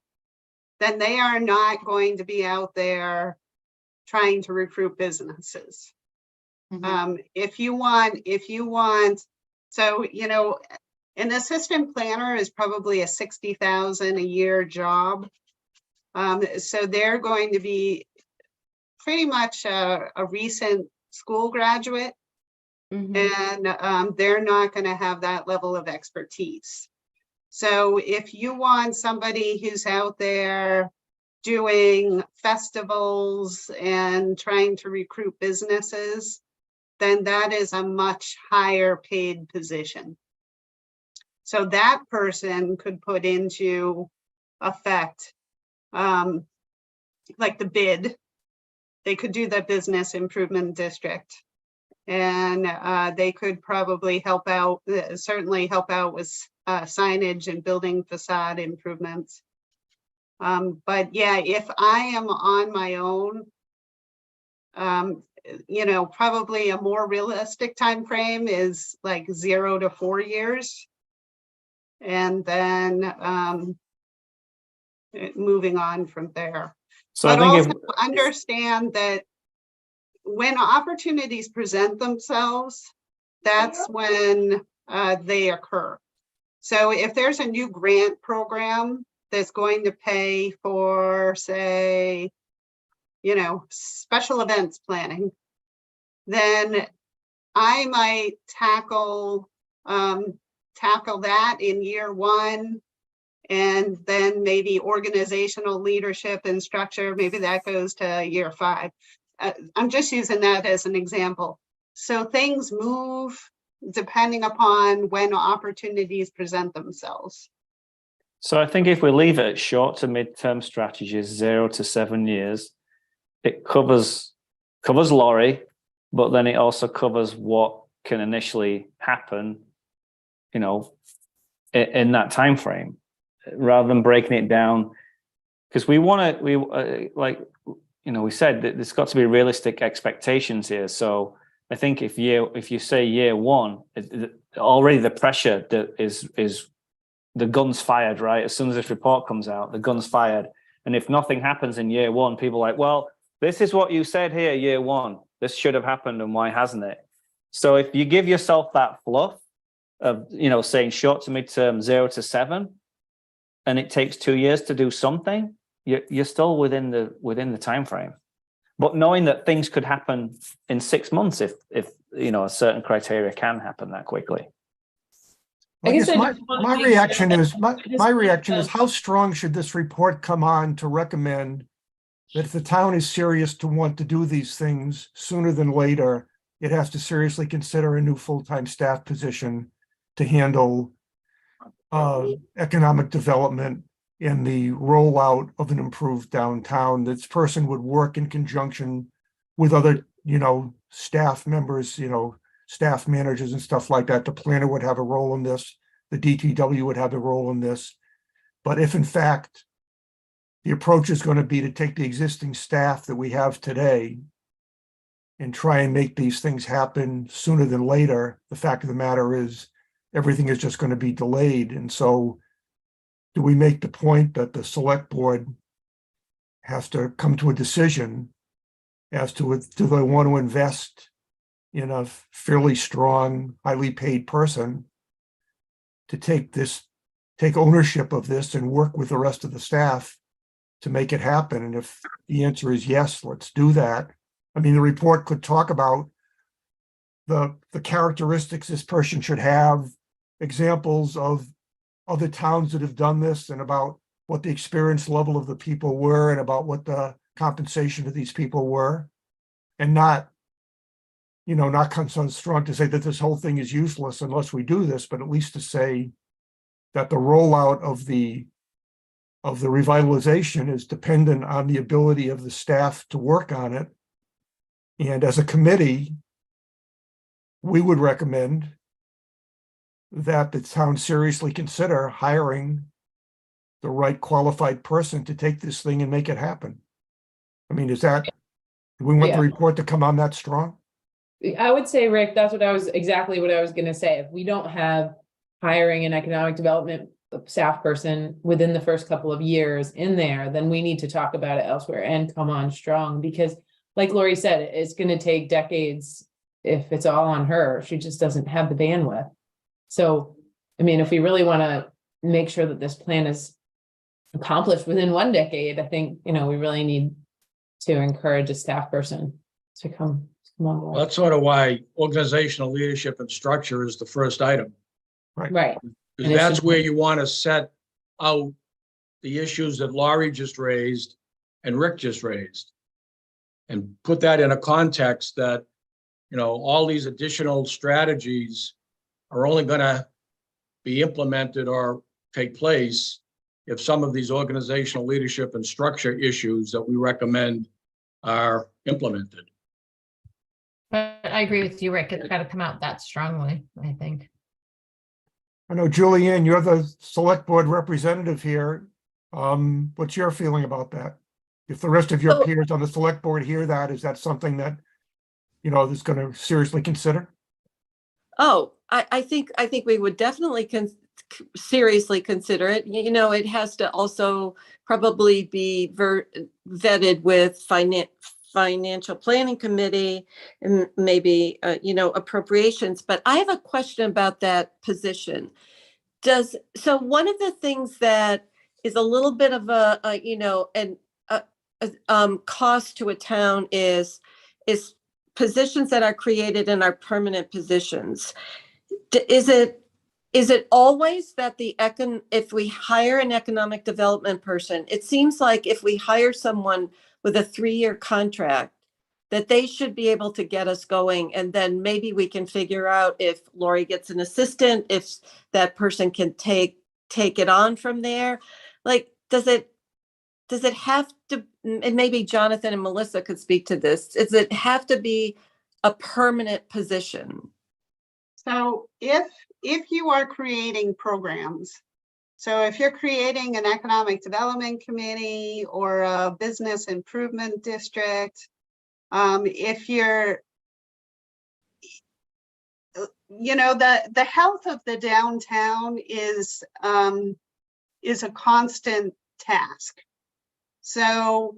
then they are not going to be out there trying to recruit businesses. Mhm. If you want, so, an assistant planner is probably a 60,000 a year job. So they're going to be pretty much a recent school graduate, Mhm. and they're not going to have that level of expertise. So if you want somebody who's out there doing festivals and trying to recruit businesses, then that is a much higher paid position. So that person could put into effect, like the bid. They could do the business improvement district. And they could probably help out, certainly help out with signage and building facade improvements. But yeah, if I am on my own, probably a more realistic time frame is like 0 to 4 years. And then moving on from there. So But I think also understand that when opportunities present themselves, that's when they occur. So if there's a new grant program that's going to pay for, say, special events planning, then I might tackle that in year one, and then maybe organizational leadership and structure, maybe that goes to year 5. I'm just using that as an example. So things move depending upon when opportunities present themselves. So I think if we leave it at short to mid-term strategies, 0 to 7 years, it covers Lorry, but then it also covers what can initially happen, in that time frame, rather than breaking it down. Because we said that there's got to be realistic expectations here. So I think if you say year one, already the pressure that is the gun's fired, right? As soon as this report comes out, the gun's fired. And if nothing happens in year one, people are like, well, this is what you said here, year one. This should have happened, and why hasn't it? So if you give yourself that fluff of, saying short to midterm 0 to 7, and it takes 2 years to do something, you're still within the time frame. But knowing that things could happen in 6 months if a certain criteria can happen that quickly. I guess I just wanna my make reaction sure is, that- my reaction is, how strong should this report come on to recommend that if the town is serious to want to do these things sooner than later, it has to seriously consider a new full-time staff position to handle economic development and the rollout of an improved downtown. This person would work in conjunction with other, staff members, staff managers and stuff like that. The planner would have a role in this. The DTW would have a role in this. But if in fact, the approach is going to be to take the existing staff that we have today and try and make these things happen sooner than later, the fact of the matter is everything is just going to be delayed. And so do we make the point that the select board has to come to a decision as to do they want to invest in a fairly strong, highly paid person to take ownership of this and work with the rest of the staff to make it happen? And if the answer is yes, let's do that. I mean, the report could talk about the characteristics this person should have, examples of other towns that have done this, and about what the experience level of the people were and about what the compensation of these people were, and not, not come so strong to say that this whole thing is useless unless we do this, but at least to say that the rollout of the revitalization is dependent on the ability of the staff to work on it. And as a committee, we would recommend that the town seriously consider hiring the right qualified person to take this thing and make it happen. I mean, do we want the report to come on that strong? I would say, Rick, that's exactly what I was gonna say. If we don't have hiring an economic development staff person within the first couple of years in there, then we need to talk about it elsewhere and come on strong, because like Lori said, it's gonna take decades if it's all on her. She just doesn't have the bandwidth. So, I mean, if we really wanna make sure that this plan is accomplished within 1 decade, I think, we really need to encourage a staff person to come on board. That's sort of why organizational leadership and structure is the first item. Right. Because that's where you want to set out the issues that Laurie just raised and Rick just raised. And put that in a context that, all these additional strategies are only going to be implemented or take place if some of these organizational leadership and structure issues that we recommend are implemented. But I agree with you, Rick. It's got to come out that strongly, I think. I know, Julianne, you're the select board representative here. What's your feeling about that? If the rest of your peers on the select board hear that, is that something that, is going to seriously consider? Oh, I think we would definitely seriously consider it. It has to also probably be vetted with financial planning committee and maybe, appropriations. But I have a question about that position. So one of the things that is a little bit of a cost to a town is positions that are created and are permanent positions. Is it always that if we hire an economic development person, it seems like if we hire someone with a 3-year contract, that they should be able to get us going, and then maybe we can figure out if Lori gets an assistant, if that person can take it on from there. Like, does it have to, and maybe Jonathan and Melissa could speak to this, does it have to be a permanent position? So if you are creating programs, so if you're creating an economic development committee or a business improvement district, if you're, the health of the downtown is a constant task. So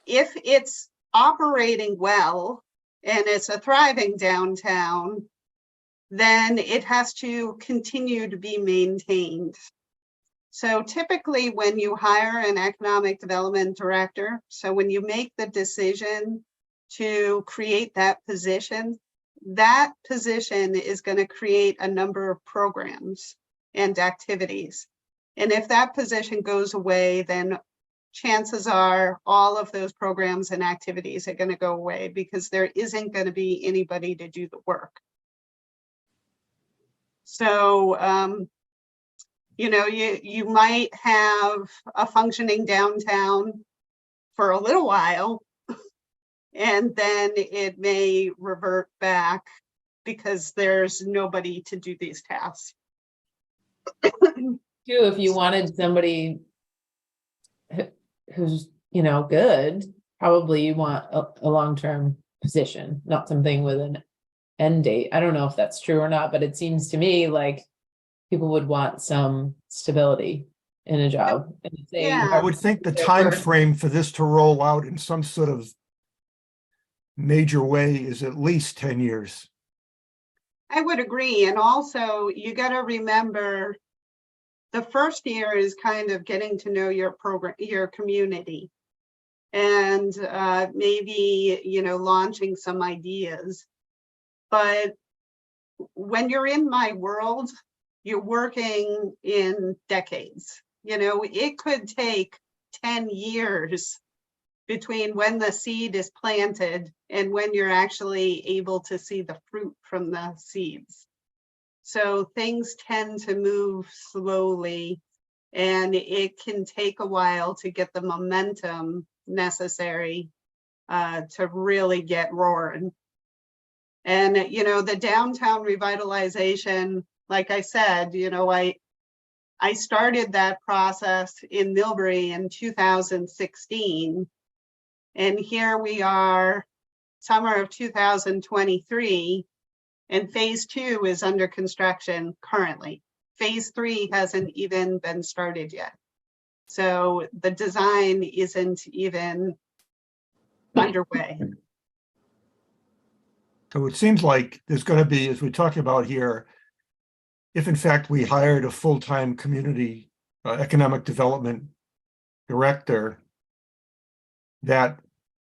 if it's operating well and it's a thriving downtown, then it has to continue to be maintained. So typically when you hire an economic development director, so when you make the decision to create that position is going to create a number of programs and activities. And if that position goes away, then chances are all of those programs and activities are going to go away because there isn't going to be anybody to do the work. So, you might have a functioning downtown for a little while, and then it may revert back because there's nobody to do these tasks. Too, if you wanted somebody who's, good, probably you want a long-term position, not something with an end date. I don't know if that's true or not, but it seems to me like people would want some stability in a job. And if they Yeah. I would think the time frame for this to roll out in some sort of major way is at least 10 years. I would agree. And also you got to remember the first year is kind of getting to know your program, your community, and maybe, launching some ideas. But when you're in my world, you're working in decades. You know, it could take 10 years between when the seed is planted and when you're actually able to see the fruit from the seeds. So things tend to move slowly, and it can take a while to get the momentum necessary to really get roaring. And, you know, the downtown revitalization, like I said, you know, I started that process in Millbury in 2016. And here we are, summer of 2023, and phase 2 is under construction currently. Phase 3 hasn't even been started yet. So the design isn't even underway. So it seems like there's going to be, as we talked about here, if in fact we hired a full-time community economic development director, that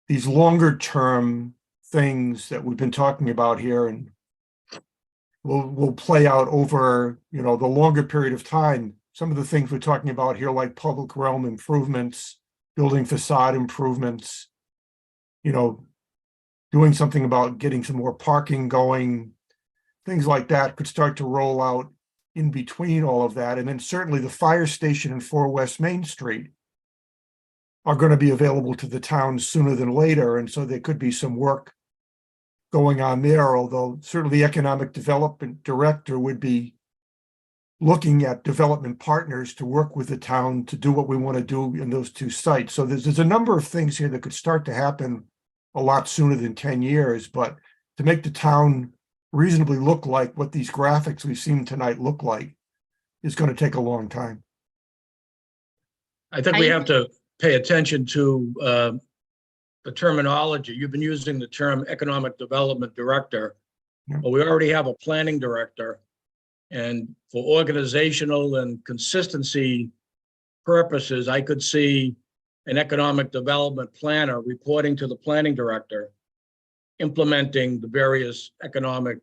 these longer term things that we've been talking about here and will play out over, you know, the longer period of time. Some of the things we're talking about here, like public realm improvements, building facade improvements, you know, doing something about getting some more parking going, things like that could start to roll out in between all of that. And then certainly the fire station and 4 West Main Street are going to be available to the town sooner than later. And so there could be some work going on there, although certainly the economic development director would be looking at development partners to work with the town to do what we want to do in those 2 sites. So there's a number of things here that could start to happen a lot sooner than 10 years, but to make the town reasonably look like what these graphics we've seen tonight look like is going to take a long time. I think we have to pay attention to the terminology. You've been using the term economic development director, but we already have a planning director. And for organizational and consistency purposes, I could see an economic development planner reporting to the planning director, implementing the various economic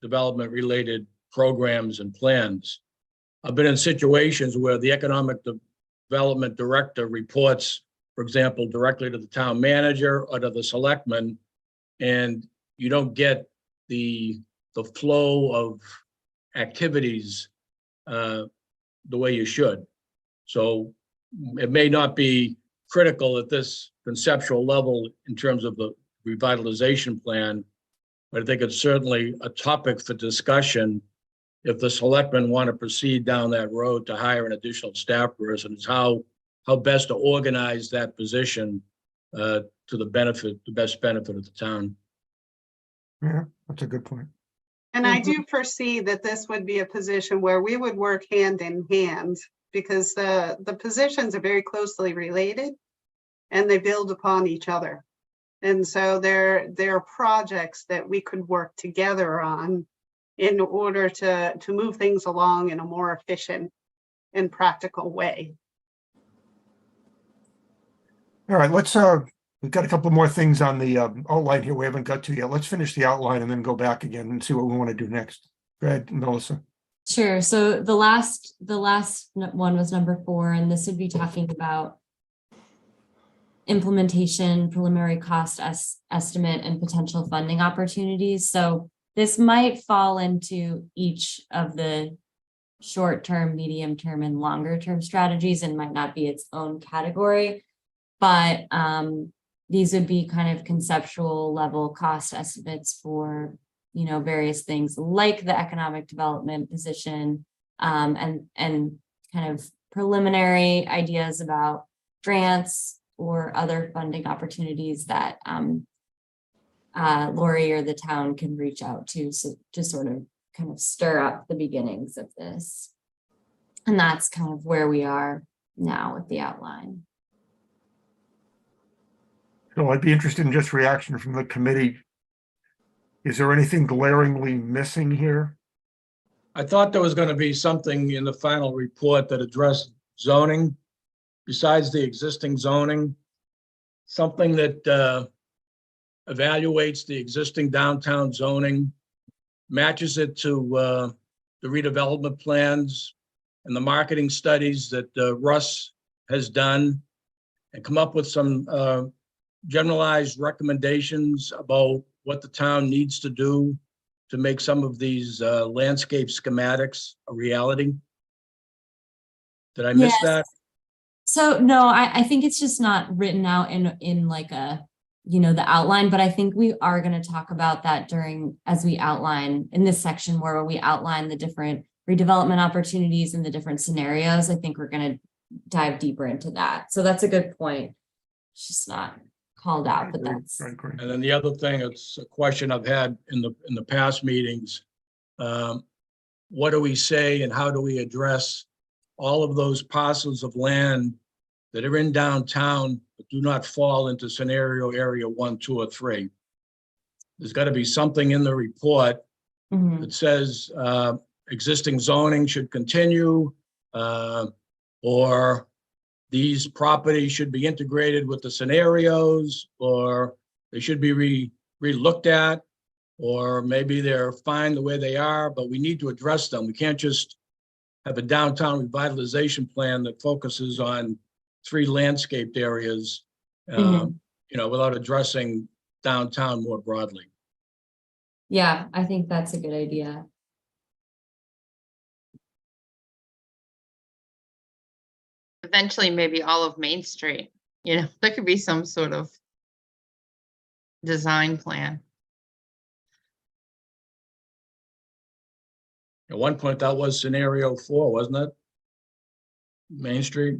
development related programs and plans. I've been in situations where the economic development director reports, for example, directly to the town manager or to the selectman, and you don't get the flow of activities the way you should. So it may not be critical at this conceptual level in terms of the revitalization plan, but I think it's certainly a topic for discussion if the selectmen want to proceed down that road to hire an additional staff person. Is how best to organize that position to the best benefit of the town. Yeah, that's a good point. And I do foresee that this would be a position where we would work hand in hand, because the positions are very closely related and they build upon each other. And so there are projects that we could work together on in order to move things along in a more efficient and practical way. All right, let's we've got a couple more things on the outline here we haven't got to yet. Let's finish the outline and then go back again and see what we want to do next. Go ahead, Melissa. Sure. So the last one was number 4, and this would be talking about implementation, preliminary cost estimate, and potential funding opportunities. So this might fall into each of the short-term, medium-term, and longer-term strategies and might not be its own category, but these would be kind of conceptual level cost estimates for, you know, various things like the economic development position, and kind of preliminary ideas about grants or other funding opportunities that Lori or the town can reach out to, so to sort of kind of stir up the beginnings of this. And that's kind of where we are now with the outline. So I'd be interested in just reaction from the committee. Is there anything glaringly missing here? I thought there was going to be something in the final report that addressed zoning besides the existing zoning, something that evaluates the existing downtown zoning, matches it to the redevelopment plans, and the marketing studies that Russ has done and come up with some generalized recommendations about what the town needs to do to make some of these landscape schematics a reality? Did I miss Yes. that? So no, I think it's just not written out in like a, the outline, but I think we are going to talk about that as we outline in this section where we outline the different redevelopment opportunities and the different scenarios. I think we're going to dive deeper into that. So that's a good point. It's just not called out, but that's. I agree. And then the other thing, it's a question I've had in the past meetings. What do we say and how do we address all of those parcels of land that are in downtown but do not fall into scenario area 1, 2, or 3? There's got to be something in the report Mhm. that says existing zoning should continue, or these properties should be integrated with the scenarios, or they should be re-looked at, or maybe they're fine the way they are, but we need to address them. We can't just have a downtown revitalization plan that focuses on 3 landscaped areas, without addressing downtown more broadly. Yeah, I think that's a good idea. Eventually, maybe all of Main Street, there could be some sort of design plan. At one point, that was scenario 4, wasn't it? Main Street.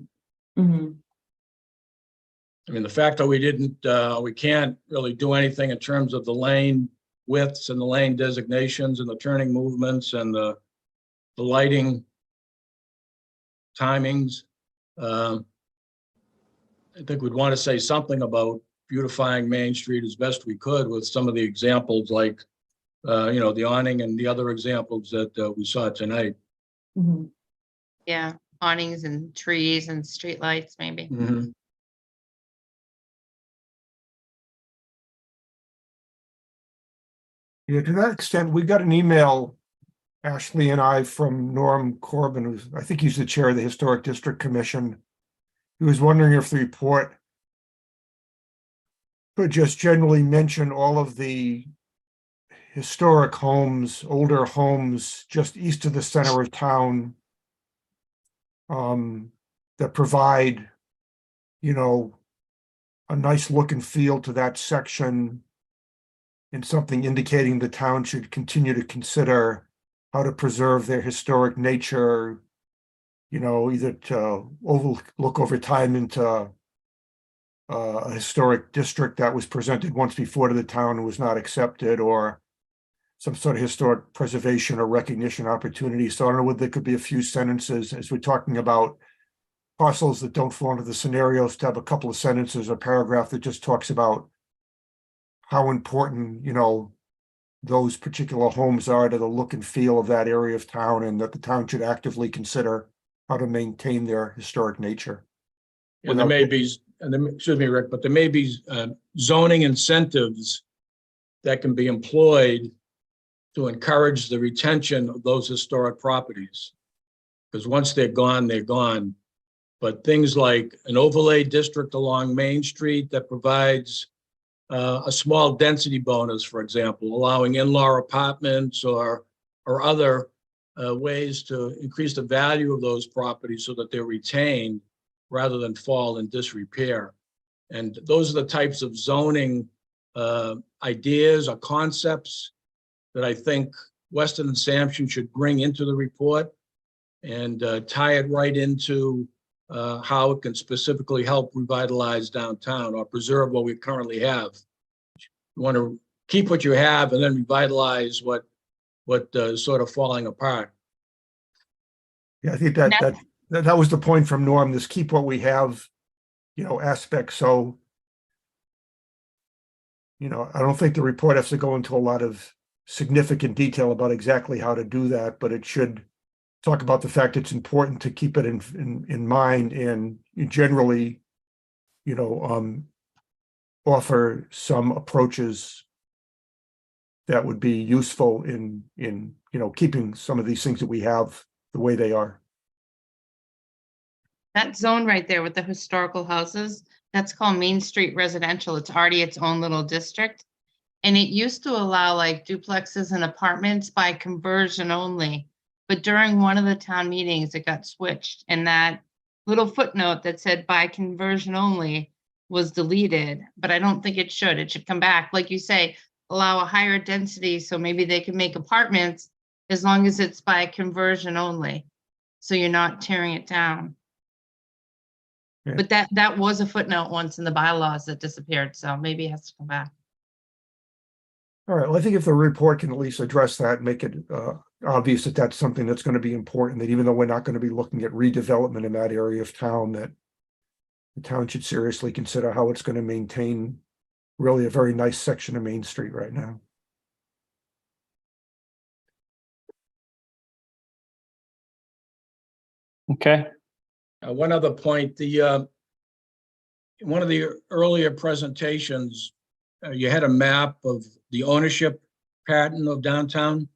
Mhm. I mean, the fact that we can't really do anything in terms of the lane widths and the lane designations and the turning movements and the lighting timings. I think we'd want to say something about beautifying Main Street as best we could with some of the examples like, the awning and the other examples that we saw tonight. Mhm. Yeah, awnings and trees and streetlights, maybe. Mm-hmm. Yeah, to that extent, we got an email, Ashley and I, from Norm Corbin, who's, I think he's the chair of the Historic District Commission. He was wondering if the report could just generally mention all of the historic homes, older homes just east of the center of town, that provide, a nice look and feel to that section, and something indicating the town should continue to consider how to preserve their historic nature, either to look over time into a historic district that was presented once before to the town and was not accepted, or some sort of historic preservation or recognition opportunity. So I don't know whether there could be a few sentences as we're talking about parcels that don't fall into the scenarios, to have a couple of sentences or paragraph that just talks about how important, those particular homes are to the look and feel of that area of town, and that the town should actively consider how to maintain their historic nature. And there may be, excuse me, Rick, but there may be zoning incentives that can be employed to encourage the retention of those historic properties. Because once they're gone, they're gone. But things like an overlay district along Main Street that provides a small density bonus, for example, allowing in-law apartments or other ways to increase the value of those properties so that they're retained rather than fall in disrepair. And those are the types of zoning ideas or concepts that I think Weston and Sampson should bring into the report and tie it right into how it can specifically help revitalize downtown or preserve what we currently have. You want to keep what you have and then revitalize what is sort of falling apart. Yeah, I think that was the point from Norm, this keep what we have, aspect. So, I don't think the report has to go into a lot of significant detail about exactly how to do that, but it should talk about the fact it's important to keep it in mind, and generally, offer some approaches that would be useful in keeping some of these things that we have the way they are. That zone right there with the historical houses, that's called Main Street Residential. It's already its own little district. And it used to allow like duplexes and apartments by conversion only. But during one of the town meetings, it got switched, and that little footnote that said by conversion only was deleted, but I don't think it should. It should come back, like you say, allow a higher density, so maybe they can make apartments as long as it's by conversion only. So you're not tearing it down. Yeah. But that was a footnote once in the bylaws that disappeared, so maybe it has to come back. All right, well, I think if the report can at least address that, make it obvious that that's something that's going to be important, that even though we're not going to be looking at redevelopment in that area of town, that the town should seriously consider how it's going to maintain really a very nice section of Main Street right now. Okay. One other point, one of the earlier presentations, you had a map of the ownership pattern of downtown.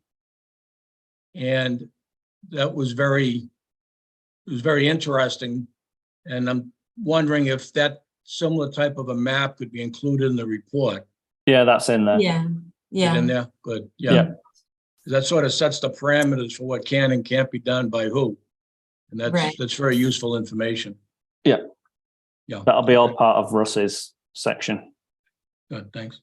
And that was very interesting. And I'm wondering if that similar type of a map could be included in the report. Yeah, that's in there. Yeah, Is it yeah. in there? Good, Yeah. yeah. That sort of sets the parameters for what can and can't be done by who. And Right. that's very useful information. Yeah. Yeah. That'll be all Okay. part of Russ's section. Good, thanks.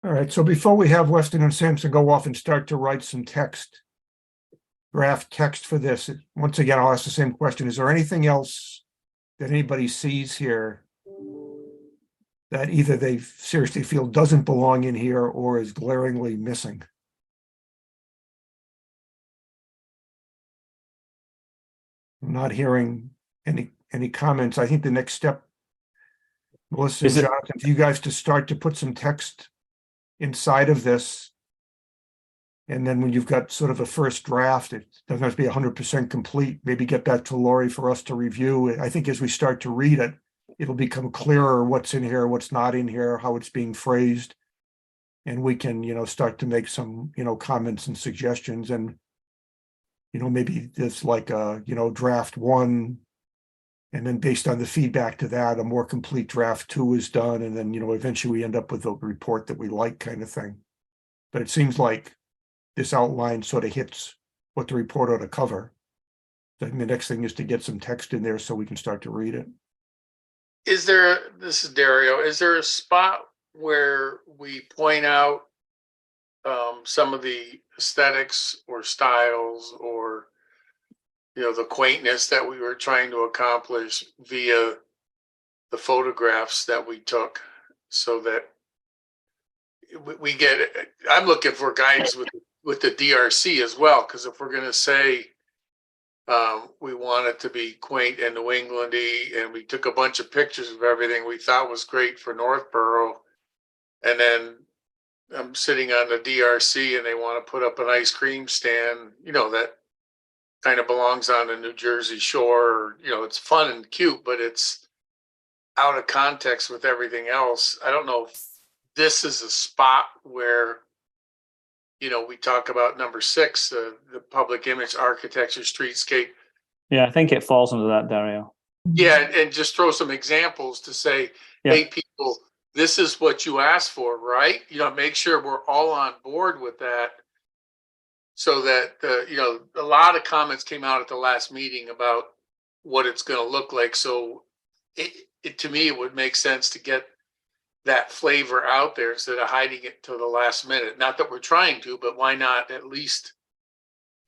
All right, so before we have Weston and Sampson go off and start to write some draft text for this, once again, I'll ask the same question. Is there anything else that anybody sees here that either they seriously feel doesn't belong in here or is glaringly missing? I'm not hearing any comments. I think the next step, Melissa and Is it- Jonathan, for you guys to start to put some text inside of this. And then when you've got sort of a first draft, it doesn't have to be 100% complete. Maybe get that to Lori for us to review. I think as we start to read it, it'll become clearer what's in here, what's not in here, how it's being phrased. And we can, start to make some, comments and suggestions. And, maybe there's like a, draft 1. And then based on the feedback to that, a more complete draft 2 is done. And then, eventually we end up with a report that we like, kind of thing. But it seems like this outline sort of hits what the report ought to cover. I think the next thing is to get some text in there so we can start to read it. This is Dario, is there a spot where we point out some of the aesthetics or styles or the quaintness that we were trying to accomplish via the photographs that we took, so that we get it? I'm looking for guidance with the DRC as well, because if we're going to say we want it to be quaint and New Englandy, and we took a bunch of pictures of everything we thought was great for Northborough, and then I'm sitting on the DRC and they want to put up an ice cream stand, that kind of belongs on the New Jersey shore, or, it's fun and cute, but it's out of context with everything else. I don't know if this is a spot where, we talk about number 6, the public image, architecture, streetscape. Yeah, I think it falls under that, Dario. Yeah, and just throw some examples to say, Yeah. hey, people, this is what you asked for, right? Make sure we're all on board with that. So that, a lot of comments came out at the last meeting about what it's going to look like. So to me, it would make sense to get that flavor out there instead of hiding it till the last minute. Not that we're trying to, but why not at least,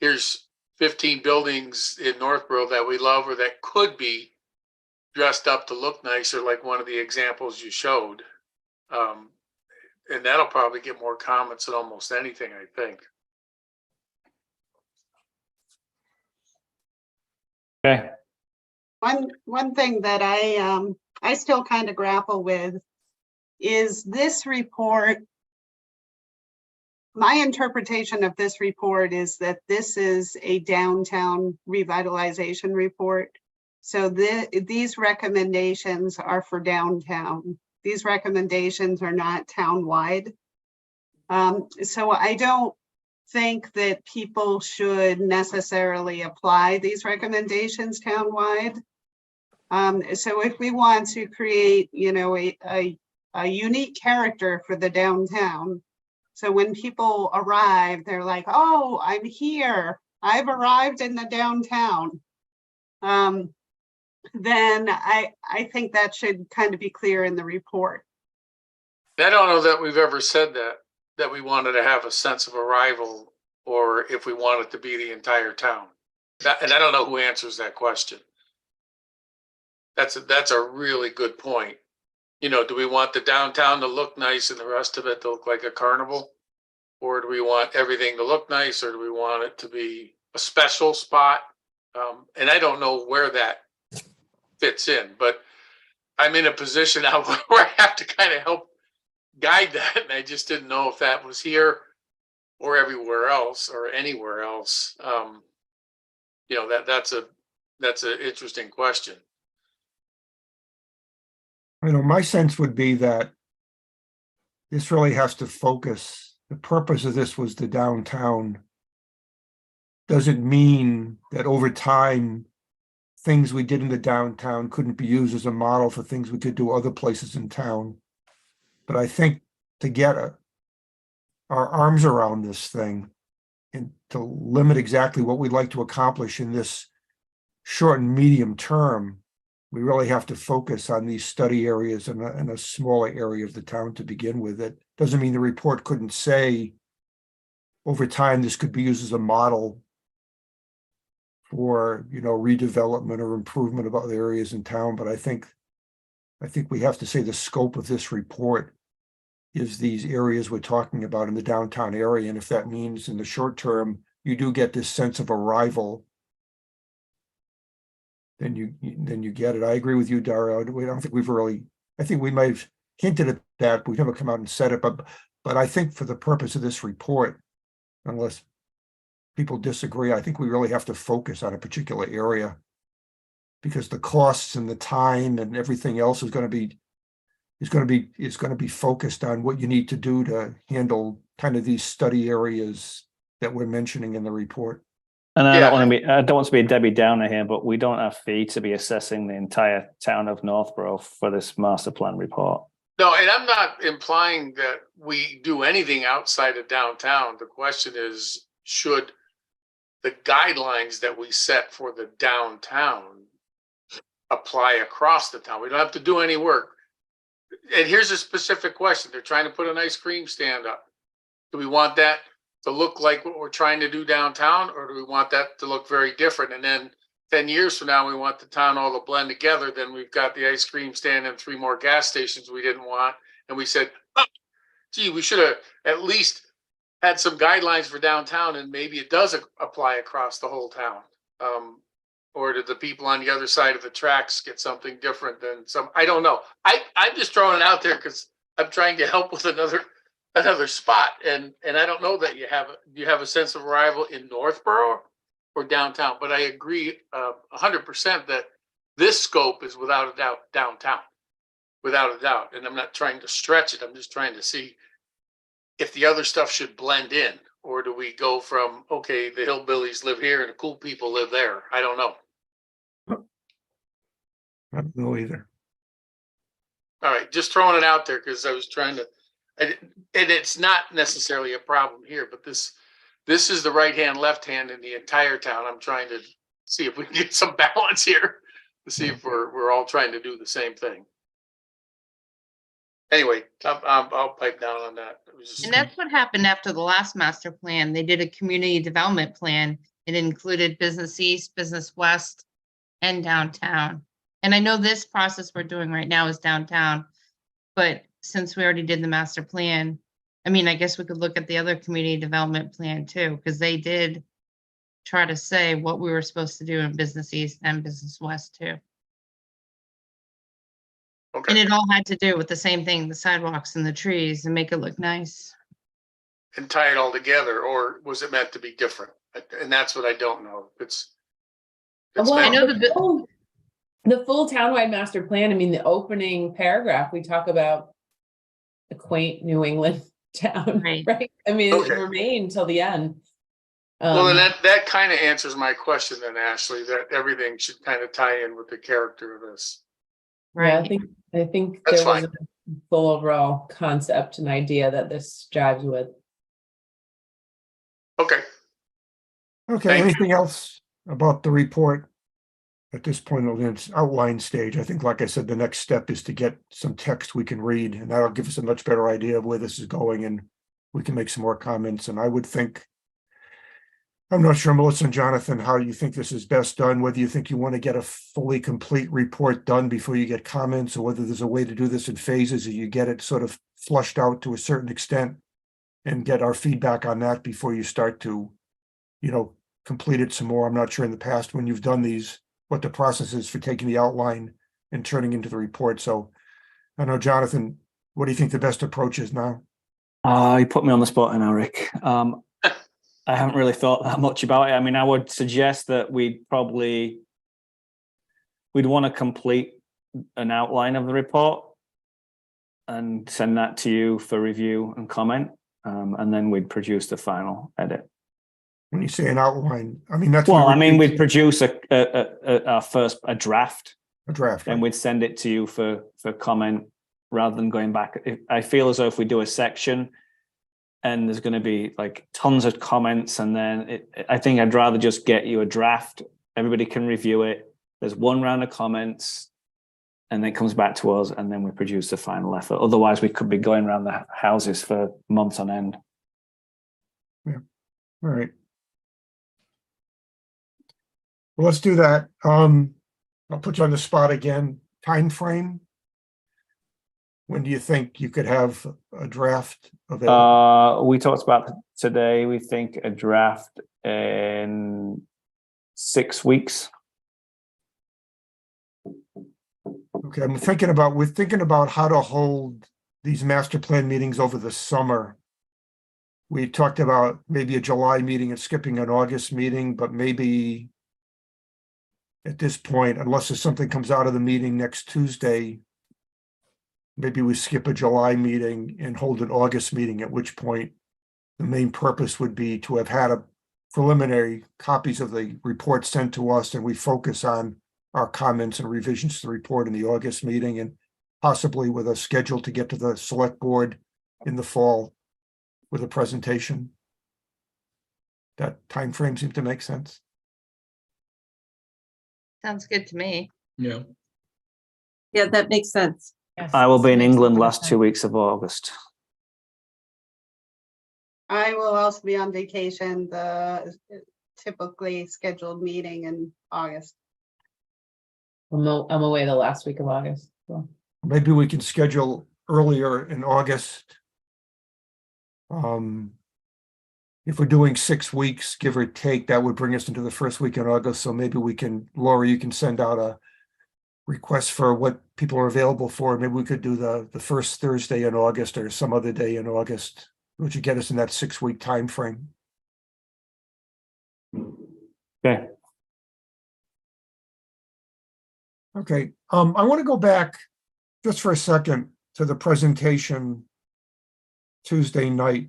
here's 15 buildings in Northborough that we love or that could be dressed up to look nicer, like one of the examples you showed. And that'll probably get more comments than almost anything, I think. Okay. One thing that I still kind of grapple with is this report. My interpretation of this report is that this is a downtown revitalization report. So these recommendations are for downtown. These recommendations are not townwide. So I don't think that people should necessarily apply these recommendations townwide. So if we want to create, you know, a unique character for the downtown, so when people arrive, they're like, oh, I'm here. I've arrived in the downtown. Then I think that should kind of be clear in the report. I don't know that we've ever said that we wanted to have a sense of arrival, or if we want it to be the entire town. And I don't know who answers that question. That's a really good point. You know, do we want the downtown to look nice and the rest of it to look like a carnival? Or do we want everything to look nice, or do we want it to be a special spot? And I don't know where that fits in, but I'm in a position now where I have to kind of help guide that. And I just didn't know if that was here or everywhere else or anywhere else. You know, that's an interesting question. You know, my sense would be that this really has to focus. The purpose of this was the downtown. Doesn't mean that over time, things we did in the downtown couldn't be used as a model for things we could do other places in town. But I think to get our arms around this thing and to limit exactly what we'd like to accomplish in this short and medium term, we really have to focus on these study areas in a smaller area of the town to begin with. It doesn't mean the report couldn't say over time this could be used as a model for, you know, redevelopment or improvement of other areas in town. But I think we have to say the scope of this report is these areas we're talking about in the downtown area. And if that means in the short term, you do get this sense of arrival, then you get it. I agree with you, Dario. I don't think we've really, I think we might have hinted at that, but we've never come out and said it. But I think for the purpose of this report, unless people disagree, I think we really have to focus on a particular area, because the costs and the time and everything else is going to be focused on what you need to do to handle kind of these study areas that we're mentioning in the report. And I Yeah. don't want to be a Debbie Downer here, but we don't have fee to be assessing the entire town of Northborough for this master plan report. No, and I'm not implying that we do anything outside of downtown. The question is, should the guidelines that we set for the downtown apply across the town? We don't have to do any work. And here's a specific question. They're trying to put an ice cream stand up. Do we want that to look like what we're trying to do downtown, or do we want that to look very different? And then 10 years from now, we want the town all to blend together. Then we've got the ice cream stand and 3 more gas stations we didn't want. And we said, oh, gee, we should have at least had some guidelines for downtown, and maybe it does apply across the whole town. Or did the people on the other side of the tracks get something different than some? I don't know. I'm just throwing it out there because I'm trying to help with another spot. And I don't know that you have a sense of arrival in Northborough or downtown, but I agree 100% that this scope is without a doubt downtown, without a doubt. And I'm not trying to stretch it. I'm just trying to see if the other stuff should blend in, or do we go from, okay, the hillbillies live here and the cool people live there? I don't know. I don't know either. All right, just throwing it out there because I was trying to, and it's not necessarily a problem here, but this is the right hand, left hand in the entire town. I'm trying to see if we can get some balance here to see if we're all trying to do the same thing. Anyway, I'll pipe down on that. And that's what happened after the last master plan. They did a community development plan. It included Business East, Business West, and downtown. And I know this process we're doing right now is downtown, but since we already did the master plan, I mean, I guess we could look at the other community development plan too, because they did try to say what we were supposed to do in Business East and Business West too. Okay. And it all had to do with the same thing, the sidewalks and the trees, and make it look nice. And tie it all together, or was it meant to be different? And that's what I don't know. It's Well, I know the full townwide master plan, I mean, the opening paragraph, we talk about the quaint New England down, Right. right? I mean, Okay. it remained till the end. Well, then Um, that kind of answers my question then, Ashley, that everything should kind of tie in with the character of this. yeah, Right. I think That's there was fine. a full overall concept and idea that this jives with. Okay, Okay, Thank you. anything else about the report? At this point, in its outline stage, I think, like I said, the next step is to get some text we can read, and that'll give us a much better idea of where this is going, and we can make some more comments. And I would think, I'm not sure, Melissa and Jonathan, how you think this is best done, whether you think you want to get a fully complete report done before you get comments, or whether there's a way to do this in phases, or you get it sort of flushed out to a certain extent and get our feedback on that before you start to, complete it some more. I'm not sure in the past when you've done these, what the process is for taking the outline and turning into the report. So I know, Jonathan, what do you think the best approach is now? You put me on the spot now, Rick. I haven't really thought that much about it. I mean, I would suggest that we'd want to complete an outline of the report and send that to you for review and comment. And then we'd produce the final edit. When you say an outline, I mean, that's. Well, what I mean, we'd repeats produce a draft, a draft. then Right? we'd send it to you for comment rather than going back. I feel as though if we do a section and there's going to be like tons of comments, and then I think I'd rather just get you a draft. Everybody can review it. There's one round of comments, and then it comes back to us, and then we produce the final effort. Otherwise, we could be going around the houses for months on end. All right. Well, let's do that. I'll put you on the spot again. Time frame. When do you think you could have a draft available? We talked about today. We think a draft in 6 weeks. Okay, we're thinking about how to hold these master plan meetings over the summer. We talked about maybe a July meeting and skipping an August meeting, but maybe at this point, unless there's something comes out of the meeting next Tuesday, maybe we skip a July meeting and hold an August meeting, at which point the main purpose would be to have had a preliminary copies of the report sent to us, and we focus on our comments and revisions to the report in the August meeting, and possibly with a schedule to get to the select board in the fall with a presentation. That time frame seemed to make sense. Sounds good to me. Yeah. Yeah, that makes sense. Yes, I will be in makes a England lot of last sense. 2 weeks of August. I will also be on vacation, the typically scheduled meeting in August. I'm away the last week of August. So. Maybe we can schedule earlier in August. If we're doing 6 weeks, give or take, that would bring us into the first week in August. So maybe we can, Laura, you can send out a request for what people are available for. Maybe we could do the first Thursday in August or some other day in August, which would get us in that 6 week time frame. Okay. Okay, I want to go back just for a second to the presentation Tuesday night.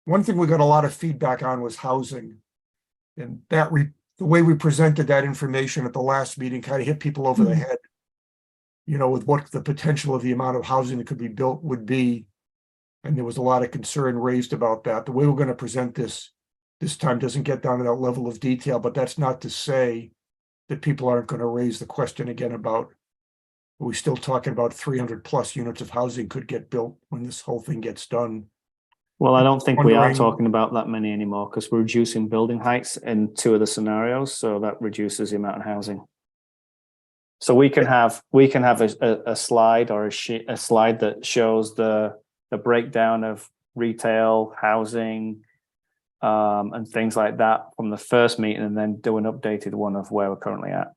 One thing we got a lot of feedback on was housing. And that the way we presented that information at the last meeting kind of hit people over the head, with what the potential of the amount of housing that could be built would be. And there was a lot of concern raised about that. The way we're going to present this time doesn't get down to that level of detail, but that's not to say that people aren't going to raise the question again about, are we still talking about 300 plus units of housing could get built when this whole thing gets done? Well, I don't think we are Wondering- talking about that many anymore because we're reducing building heights in 2 of the scenarios, so that reduces the amount of housing. So we can have a slide or a slide that shows the breakdown of retail, housing, and things like that from the first meeting, and then do an updated one of where we're currently at.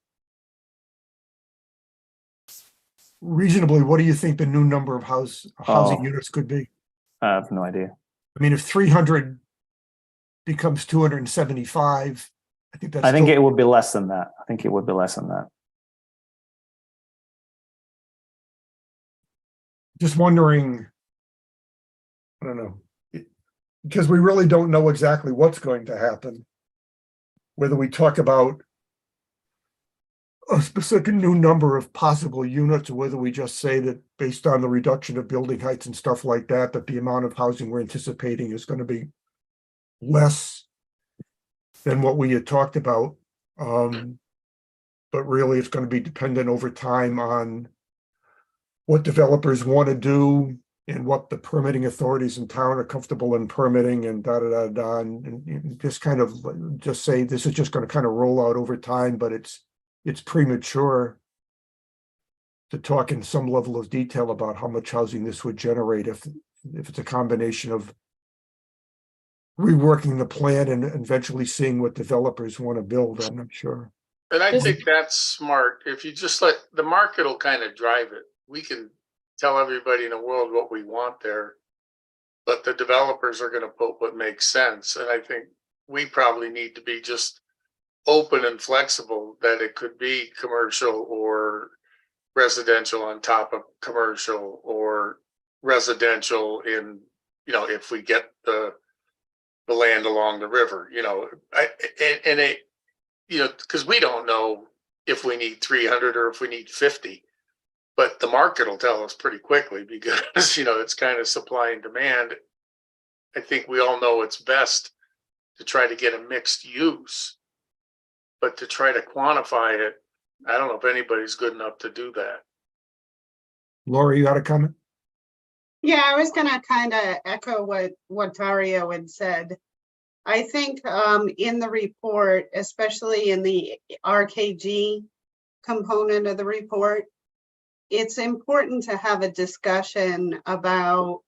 Reasonably, what do you think the new number of housing units could be? I have no idea. I mean, if 300 becomes 275, I think that's. I think still- it would be less than that. I think it would be less than that. Just wondering, I don't know, because we really don't know exactly what's going to happen. Whether we talk about a specific new number of possible units, or whether we just say that based on the reduction of building heights and stuff like that, that the amount of housing we're anticipating is going to be less than what we had talked about. But really, it's going to be dependent over time on what developers want to do and what the permitting authorities in town are comfortable in permitting, and and just kind of just say this is just going to kind of roll out over time, but it's premature to talk in some level of detail about how much housing this would generate if it's a combination of reworking the plan and eventually seeing what developers want to build. I'm not sure. And I Just- think that's smart. If you just let the market will kind of drive it. We can tell everybody in the world what we want there, but the developers are going to put what makes sense. And I think we probably need to be just open and flexible that it could be commercial or residential on top of commercial, or residential in, you know, if we get the land along the river, you know, you know, because we don't know if we need 300 or if we need 50, but the market will tell us pretty quickly because, you know, it's kind of supply and demand. I think we all know it's best to try to get a mixed use, but to try to quantify it, I don't know if anybody's good enough to do that. Laura, you got a comment? Yeah, I was gonna kind of echo what Dario had said. I think in the report, especially in the RKG component of the report, it's important to have a discussion about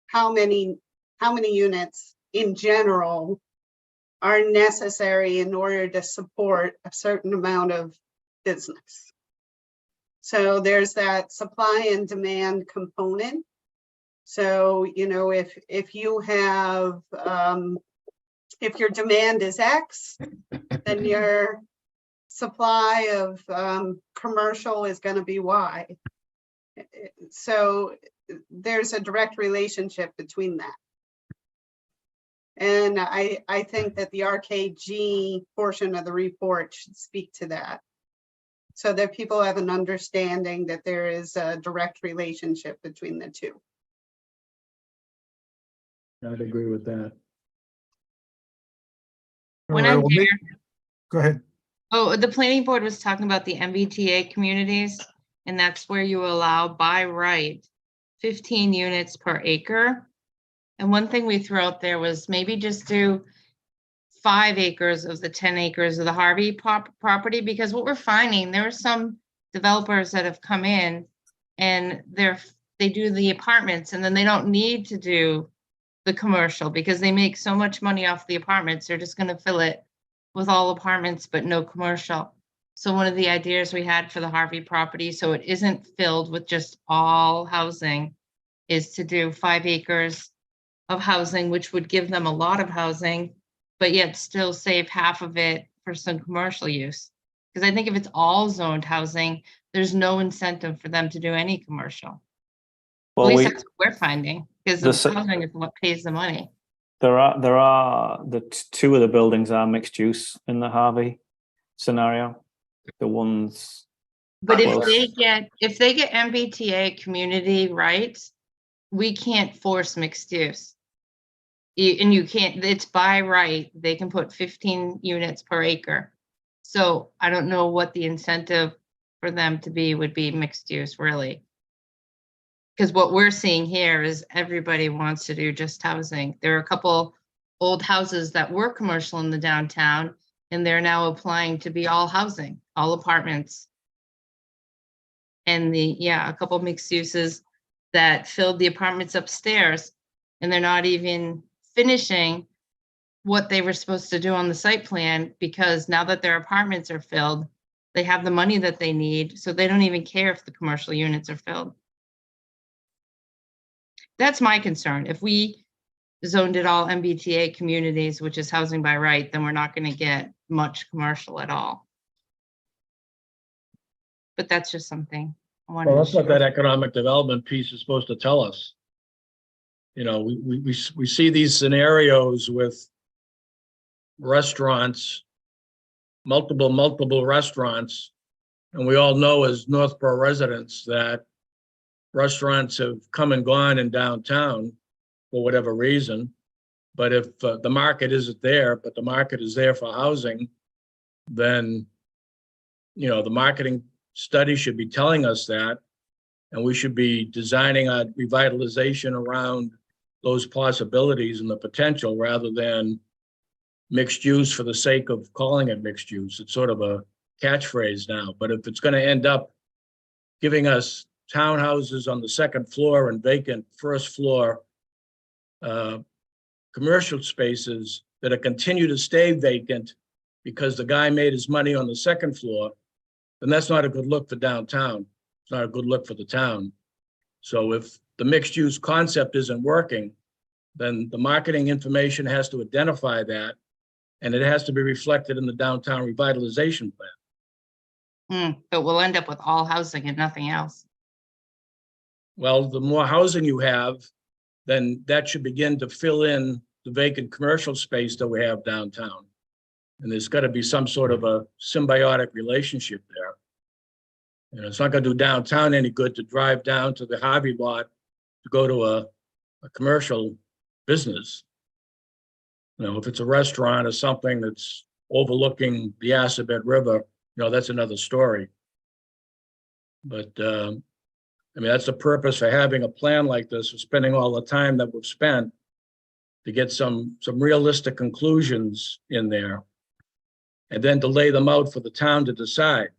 how many units in general are necessary in order to support a certain amount of business. So there's that supply and demand component. So, you know, if you have, if your demand is X, then your supply of commercial is going to be Y. So there's a direct relationship between that. And I think that the RKG portion of the report should speak to that, so that people have an understanding that there is a direct relationship between the two. I'd agree with that. When All right, I'm well, there, go ahead. oh, the planning board was talking about the MBTA communities, and that's where you allow by right 15 units per acre. And one thing we threw out there was maybe just do 5 acres of the 10 acres of the Harvey property, because what we're finding, there are some developers that have come in and they do the apartments and then they don't need to do the commercial because they make so much money off the apartments. They're just going to fill it with all apartments, but no commercial. So one of the ideas we had for the Harvey property, so it isn't filled with just all housing, is to do 5 acres of housing, which would give them a lot of housing, but yet still save half of it for some commercial use. Because I think if it's all zoned housing, there's no incentive for them to do any commercial. At Well, least that's what we're finding, because The the housing is what pays the money. there are two of the buildings are mixed use in the Harvey scenario. The ones, But Close. if they get MBTA community rights, we can't force mixed use. And you can't, it's by right, they can put 15 units per acre. So I don't know what the incentive for them to be would be mixed use, really. Because what we're seeing here is everybody wants to do just housing. There are a couple old houses that were commercial in the downtown, and they're now applying to be all housing, all apartments. And a couple mixed uses that filled the apartments upstairs, and they're not even finishing what they were supposed to do on the site plan, because now that their apartments are filled, they have the money that they need, so they don't even care if the commercial units are filled. That's my concern. If we zoned it all MBTA communities, which is housing by right, then we're not going to get much commercial at all. But that's just something I wanted Well, to that's what share. that economic development piece is supposed to tell us. You know, we see these scenarios with restaurants, multiple restaurants. And we all know as Northborough residents that restaurants have come and gone in downtown for whatever reason. But if the market isn't there, but the market is there for housing, then, you know, the marketing study should be telling us that. And we should be designing our revitalization around those possibilities and the potential rather than mixed use for the sake of calling it mixed use. It's sort of a catchphrase now, but if it's going to end up giving us townhouses on the second floor and vacant first floor commercial spaces that are continue to stay vacant because the guy made his money on the second floor, then that's not a good look for downtown. It's not a good look for the town. So if the mixed use concept isn't working, then the marketing information has to identify that, and it has to be reflected in the downtown revitalization plan. But we'll end up with all housing and nothing else. Well, the more housing you have, then that should begin to fill in the vacant commercial space that we have downtown. And there's got to be some sort of a symbiotic relationship there. And it's not going to do downtown any good to drive down to the Harvey lot to go to a commercial business. You know, if it's a restaurant or something that's overlooking the Assabet River, you know, that's another story. But I mean, that's the purpose for having a plan like this, for spending all the time that we've spent to get some realistic conclusions in there, and then to lay them out for the town to decide.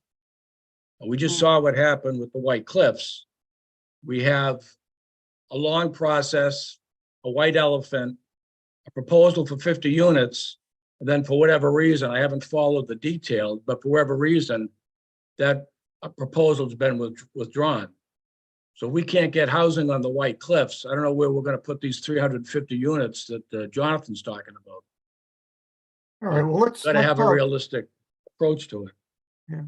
We just saw what happened with the White Cliffs. We have a long process, a white elephant, a proposal for 50 units, and then for whatever reason, I haven't followed the details, but for whatever reason, that proposal's been withdrawn. So we can't get housing on the White Cliffs. I don't know where we're going to put these 350 units that Jonathan's talking about. All right, well, Got to have a realistic approach to it. Yeah.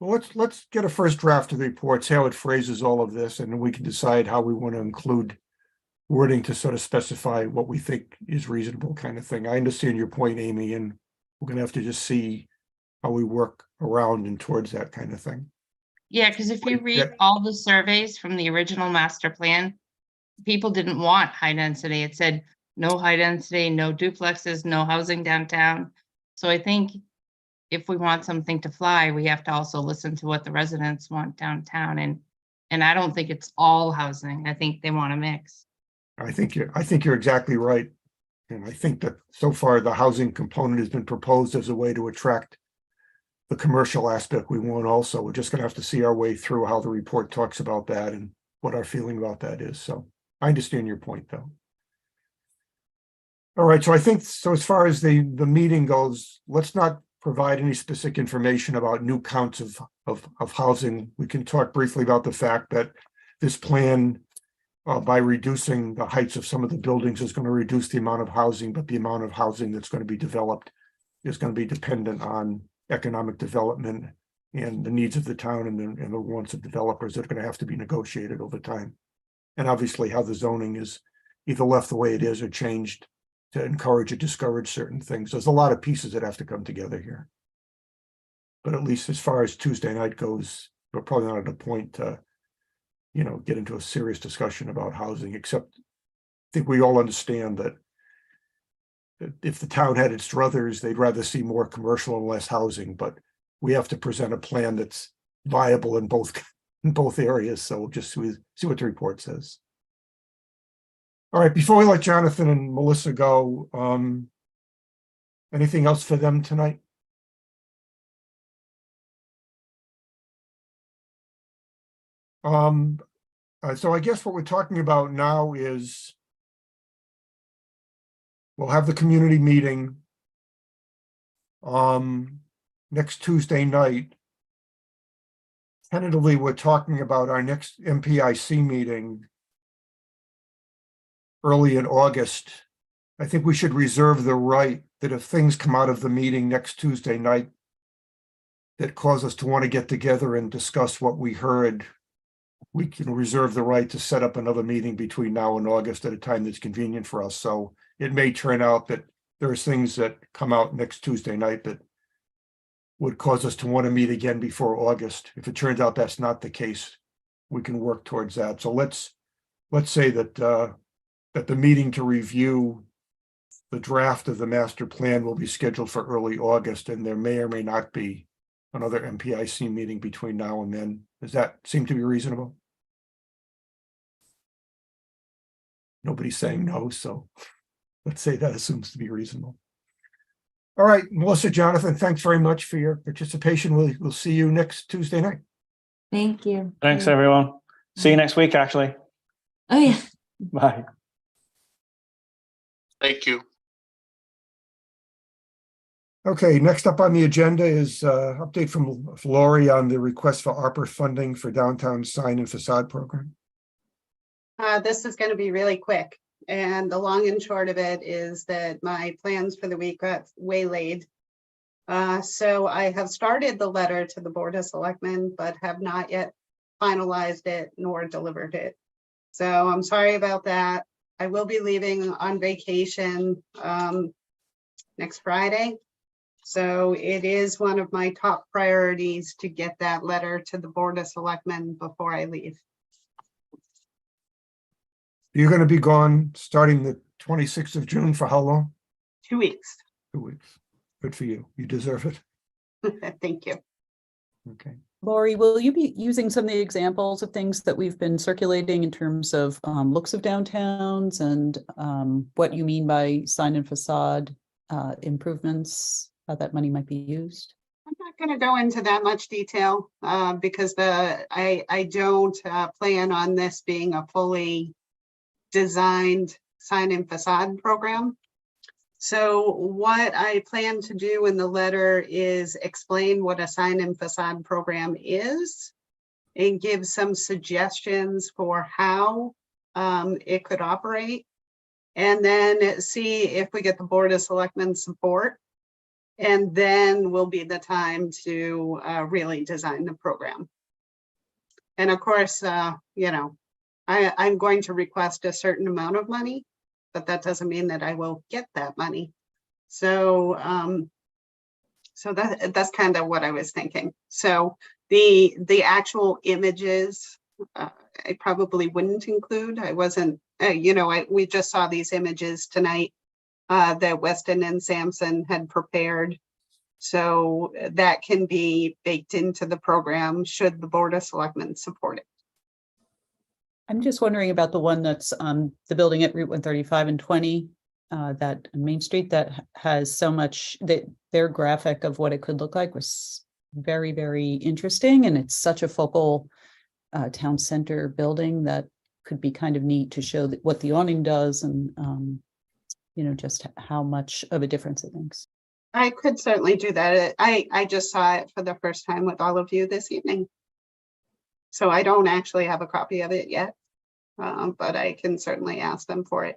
Well, let's get a first draft of the report, see how it phrases all of this, and then we can decide how we want to include wording to sort of specify what we think is reasonable kind of thing. I understand your point, Amy, and we're going to have to just see how we work around and towards that kind of thing. Yeah, because if you read all the surveys from the original master plan, people didn't want high density. It said no high density, no duplexes, no housing downtown. So I think if we want something to fly, we have to also listen to what the residents want downtown. And I don't think it's all housing. I think they want a mix. I think you're exactly right. And I think that so far the housing component has been proposed as a way to attract the commercial aspect we want also. We're just going to have to see our way through how the report talks about that and what our feeling about that is. So I understand your point, though. All right, so I think, so as far as the meeting goes, let's not provide any specific information about new counts of housing. We can talk briefly about the fact that this plan, by reducing the heights of some of the buildings, is going to reduce the amount of housing, but the amount of housing that's going to be developed is going to be dependent on economic development and the needs of the town and the wants of developers that are going to have to be negotiated over time. And obviously how the zoning is either left the way it is or changed to encourage or discourage certain things. There's a lot of pieces that have to come together here. But at least as far as Tuesday night goes, we're probably not at a point to, you know, get into a serious discussion about housing, except I think we all understand that if the town had its druthers, they'd rather see more commercial and less housing, but we have to present a plan that's viable in both areas. So we'll just see what the report says. All right, before we let Jonathan and Melissa go, anything else for them tonight? So I guess what we're talking about now is we'll have the community meeting next Tuesday night. Tentatively, we're talking about our next MPIC meeting early in August. I think we should reserve the right that if things come out of the meeting next Tuesday night that cause us to want to get together and discuss what we heard we can reserve the right to set up another meeting between now and August at a time that's convenient for us. So it may turn out that there's things that come out next Tuesday night that would cause us to want to meet again before August. If it turns out that's not the case, we can work towards that. So let's say that that the meeting to review the draft of the master plan will be scheduled for early August, and there may or may not be another MPIC meeting between now and then. Does that seem to be reasonable? Nobody's saying no, so let's say that assumes to be reasonable. All right, Melissa, Jonathan, thanks very much for your participation. We'll see you next Tuesday night. Thank you. Thanks, everyone. See you next week, actually. Oh, yeah. Bye. Thank you. Okay, next up on the agenda is update from Lori on the request for ARPA funding for downtown sign and facade program. This is going to be really quick. And the long and short of it is that my plans for the week got waylaid. So I have started the letter to the Board of Selectmen, but have not yet finalized it nor delivered it. So I'm sorry about that. I will be leaving on vacation next Friday. So it is one of my top priorities to get that letter to the Board of Selectmen before I leave. You're going to be gone starting the 26th of June for how long? 2 weeks. 2 weeks. Good for you. You deserve it. Thank you. Okay. Lori, will you be using some of the examples of things that we've been circulating in terms of looks of downtowns and what you mean by sign and facade improvements, how that money might be used? I'm not going to go into that much detail because I don't plan on this being a fully designed sign and facade program. So what I plan to do in the letter is explain what a sign and facade program is and give some suggestions for how it could operate, and then see if we get the Board of Selectmen support. And then will be the time to really design the program. And of course, you know, I'm going to request a certain amount of money, but that doesn't mean that I will get that money. So, that's kind of what I was thinking. So the actual images, I probably wouldn't include. I wasn't, you know, we just saw these images tonight that Weston and Sampson had prepared. So that can be baked into the program should the Board of Selectmen support it. I'm just wondering about the one that's the building at Route 135 and 20, that Main Street that has so much, that their graphic of what it could look like was very, very interesting. And it's such a focal town center building that could be kind of neat to show that what the awning does and you know, just how much of a difference it makes. I could certainly do that. I just saw it for the first time with all of you this evening. So I don't actually have a copy of it yet, but I can certainly ask them for it.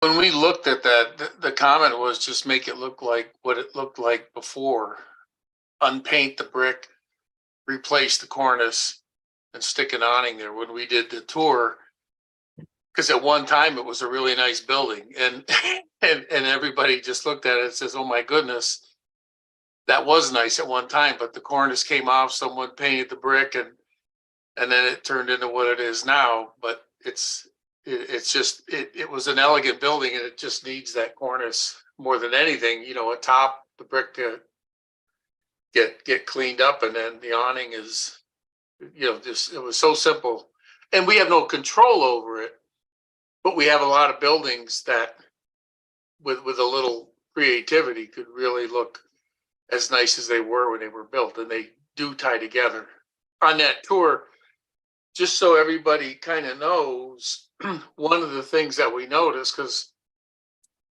When we looked at that, the comment was just make it look like what it looked like before. Unpaint the brick, replace the cornice, and stick an awning there. When we did the tour, because at one time it was a really nice building, and everybody just looked at it and says, "Oh my goodness, that was nice at one time." But the cornice came off, someone painted the brick, and then it turned into what it is now. But it's just it was an elegant building, and it just needs that cornice more than anything. You know, atop the brick to get cleaned up, and then the awning is, you know, just it was so simple, and we have no control over it. But we have a lot of buildings that, with a little creativity, could really look as nice as they were when they were built, and they do tie together. On that tour, just so everybody kind of knows, one of the things that we noticed, because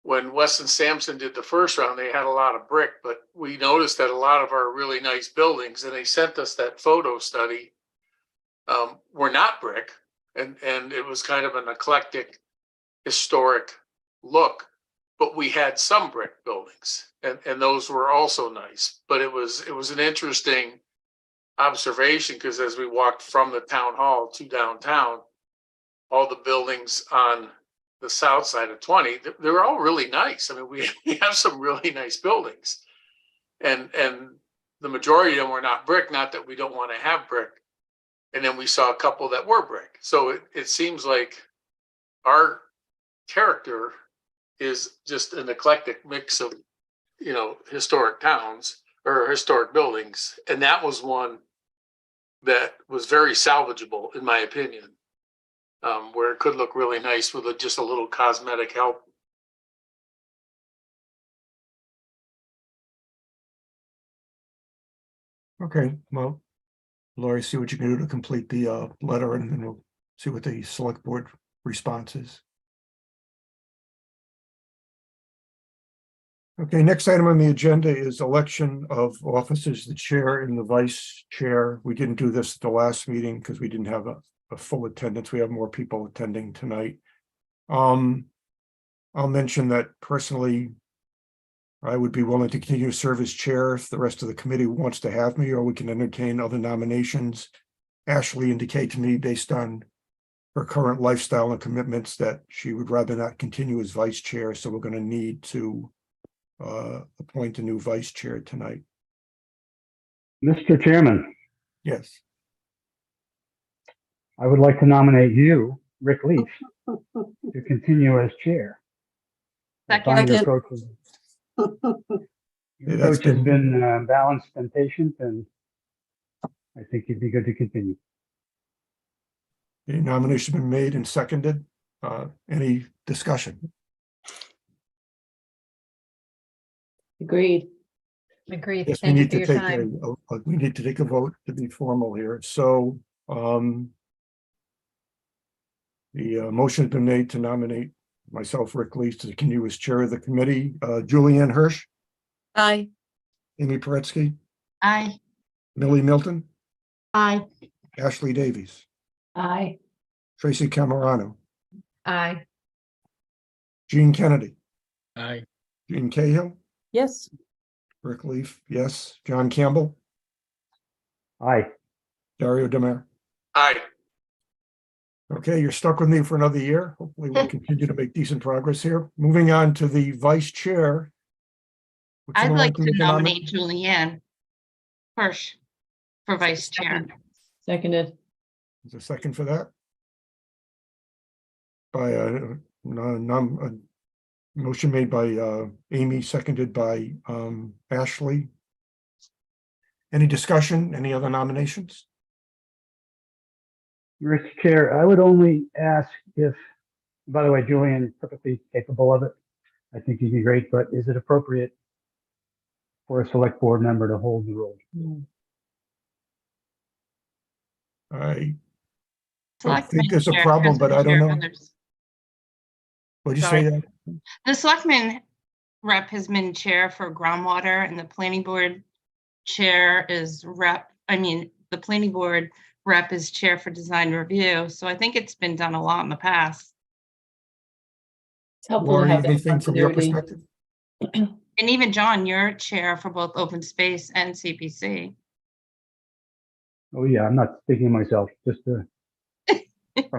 when Weston Sampson did the first round, they had a lot of brick, but we noticed that a lot of our really nice buildings, and they sent us that photo study, were not brick, and it was kind of an eclectic, historic look, but we had some brick buildings, and those were also nice. But it was an interesting observation, because as we walked from the town hall to downtown, all the buildings on the south side of 20, they're all really nice. I mean, we have some really nice buildings. And the majority of them were not brick, not that we don't want to have brick. And then we saw a couple that were brick. So it seems like our character is just an eclectic mix of, you know, historic towns or historic buildings. And that was one that was very salvageable, in my opinion, where it could look really nice with just a little cosmetic help. Okay, well, Lori, see what you can do to complete the letter, and then we'll see what the select board response is. Okay, next item on the agenda is election of officers, the chair and the vice chair. We didn't do this at the last meeting because we didn't have a full attendance. We have more people attending tonight. I'll mention that personally, I would be willing to continue to serve as chair if the rest of the committee wants to have me, or we can entertain other nominations. Ashley indicated to me, based on her current lifestyle and commitments, that she would rather not continue as vice chair, so we're going to need to appoint a new vice chair tonight. Mr. Chairman, Yes. I would like to nominate you, Rick Leaf, to continue as chair. I find your Second. approach Yeah, that's has been balanced and patient, and I think you'd be good to continue. The nomination been made and seconded. Any discussion? Agreed. Agreed. Yes, we Thank you need for to your take time. we need to take a vote to be formal here. So the motion's been made to nominate myself, Rick Leaf, to continue as chair of the committee. Julianne Hirsch, Aye. Amy Paretsky, Aye. Millie Milton, Aye. Ashley Davies, Aye. Tracy Camerano, Aye. Gene Kennedy, Aye. Gene Cahill, Yes, Rick Leaf, yes, John Campbell, Aye. Dario Demer. Aye. Okay, you're stuck with me for another year. Hopefully we'll continue to make decent progress here. Moving on to the vice chair. Would I'd someone like to make a nominate Julianne Hirsch for vice chair. Seconded. Is there a second for that? By motion made by Amy, seconded by Ashley. Any discussion? Any other nominations? Mr. Chair, I would only ask if, by the way, Julian, perfectly capable of it. I think you'd be great, but is it appropriate for a select board member to hold the role? I don't Selectman think there's a chair problem, has but been I don't chair know. for others. What'd you say? Sorry. That? The selectman rep has been chair for groundwater, and the planning board chair is the planning board rep is chair for design review. So I think it's been done a lot in the past. It's helpful to Lori, have that anything from your continuity. perspective? And even John, you're chair for both open space and CPC. Oh, yeah, I'm not speaking of myself, just from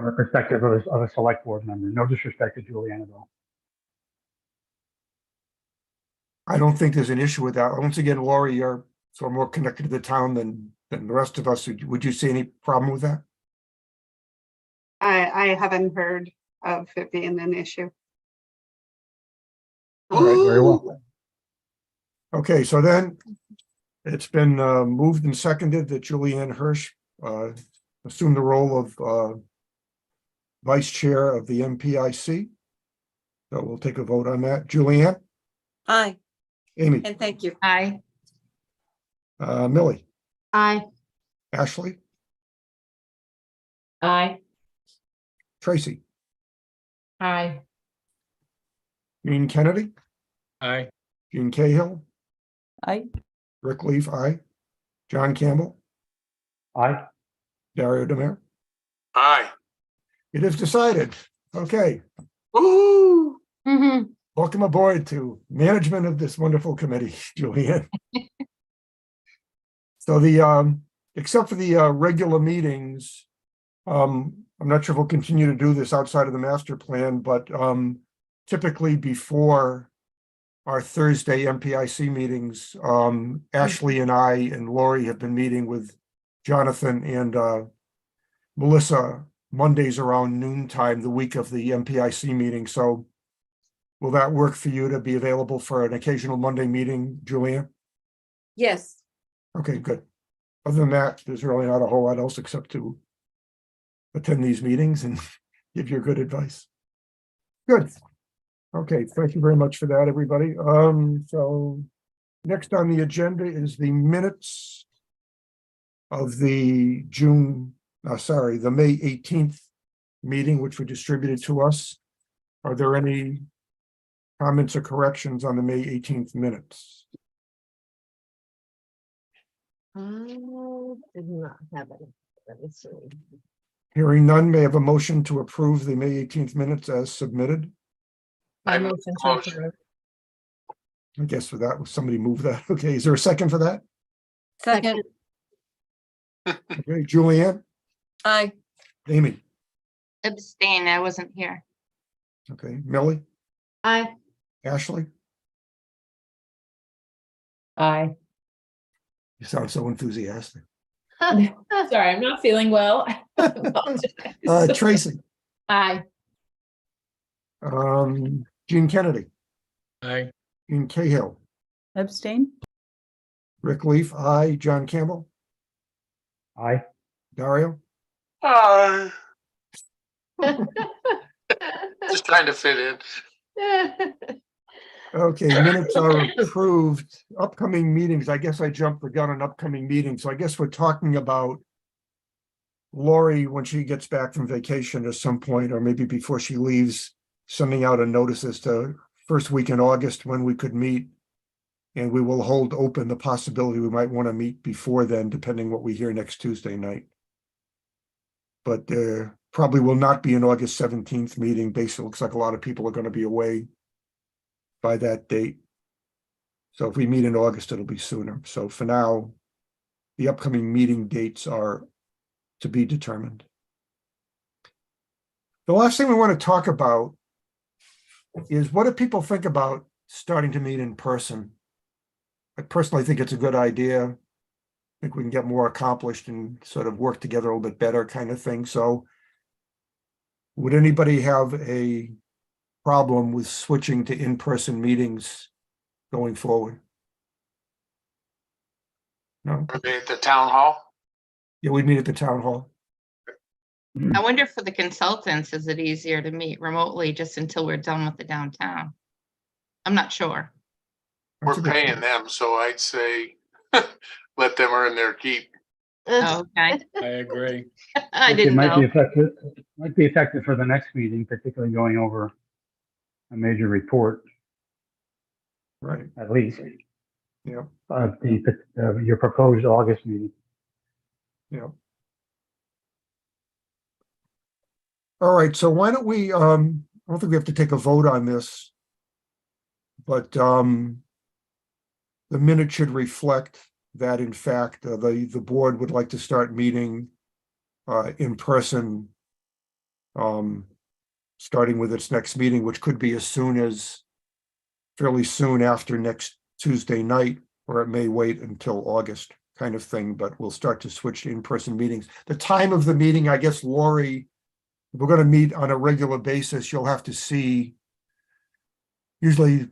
a perspective of a select board member. No disrespect to Julianne at all. I don't think there's an issue with that. Once again, Lori, you're sort of more connected to the town than the rest of us. Would you see any problem with that? I haven't heard of it being an issue. All right, very well. Okay, so then it's been moved and seconded that Julianne Hirsch assume the role of vice chair of the MPIC. So we'll take a vote on that. Julianne, Aye. Amy, And thank you. Aye. Millie, Aye. Ashley, Aye. Tracy, Aye. Gene Kennedy, Aye. Gene Cahill, I, Rick Leaf, aye. John Campbell, Aye. Dario Demer. Aye. It is decided. Okay, Woo! Mm-hmm. welcome aboard to management of this wonderful committee, Julianne. So the except for the regular meetings, I'm not sure if we'll continue to do this outside of the master plan, but typically before our Thursday MPIC meetings, Ashley and I and Lori have been meeting with Jonathan and Melissa Mondays around noontime, the week of the MPIC meeting. So will that work for you to be available for an occasional Monday meeting, Julia? Yes. Okay, good. Other than that, there's really not a whole lot else except to attend these meetings and give your good advice. Good. Okay, thank you very much for that, everybody. So next on the agenda is the minutes of the the May 18th meeting, which were distributed to us. Are there any comments or corrections on the May 18th minutes? Did not have it. Let me see. Hearing none, may I have a motion to approve the May 18th minutes as submitted? I I motion to motion. approve. I guess for that, somebody move that. Okay, is there a second for that? Second. Okay, Julianne, Aye. Amy, Abstain, I wasn't here. okay, Millie, Aye. Ashley, Aye. you sound so enthusiastic. Sorry, I'm not feeling well. Tracy, Aye. Gene Kennedy, Aye. Ian Cahill, Abstain? Rick Leaf, aye, John Campbell, Aye. Dario, Just trying to fit in. okay, minutes are approved. Upcoming meetings, I guess I jumped the gun on upcoming meetings, so I guess we're talking about Lori, when she gets back from vacation at some point, or maybe before she leaves, sending out a notice as to first week in August when we could meet. And we will hold open the possibility we might want to meet before then, depending what we hear next Tuesday night. But probably will not be an August 17th meeting. Basically, looks like a lot of people are going to be away by that date. So if we meet in August, it'll be sooner. So for now, the upcoming meeting dates are to be determined. The last thing we want to talk about is, what do people think about starting to meet in person? I personally think it's a good idea. I think we can get more accomplished and sort of work together a little bit better, kind of thing. So would anybody have a problem with switching to in-person meetings going forward? No? Are they at the town hall? Yeah, we'd meet at the town hall. I wonder for the consultants, is it easier to meet remotely just until we're done with the downtown? I'm not sure. That's a We're good paying point. them, so I'd say let them earn their keep. Oh, okay. I agree. I It didn't might be know. effective for the next meeting, particularly going over a major report, Right, at least, yeah, your proposed August meeting. yeah. All right, so why don't we, I don't think we have to take a vote on this. But the minute should reflect that, in fact, the board would like to start meeting in person, starting with its next meeting, which could be as soon as fairly soon after next Tuesday night, or it may wait until August, kind of thing, but we'll start to switch to in-person meetings. The time of the meeting, I guess, Lori, if we're going to meet on a regular basis, you'll have to see, usually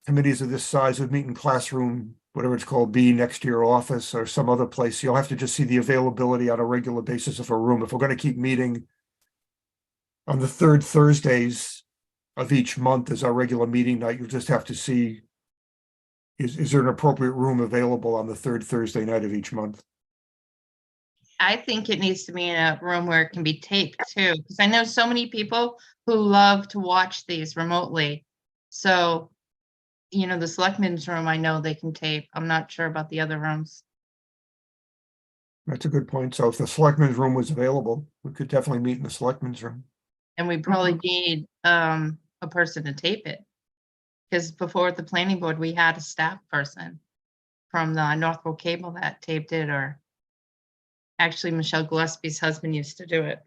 committees of this size would meet in classroom, whatever it's called, B, next to your office or some other place. You'll have to just see the availability on a regular basis of a room. If we're going to keep meeting on the third Thursdays of each month as our regular meeting night, you'll just have to see, is there an appropriate room available on the third Thursday night of each month? I think it needs to be in a room where it can be taped too, because I know so many people who love to watch these remotely. So, you know, the selectmen's room, I know they can tape. I'm not sure about the other rooms. That's a good point. So if the selectmen's room was available, we could definitely meet in the selectmen's room. And we probably need a person to tape it. Because before at the planning board, we had a staff person from the Northborough Cable that taped it, or Actually, Michelle Gillespie's husband used to do it.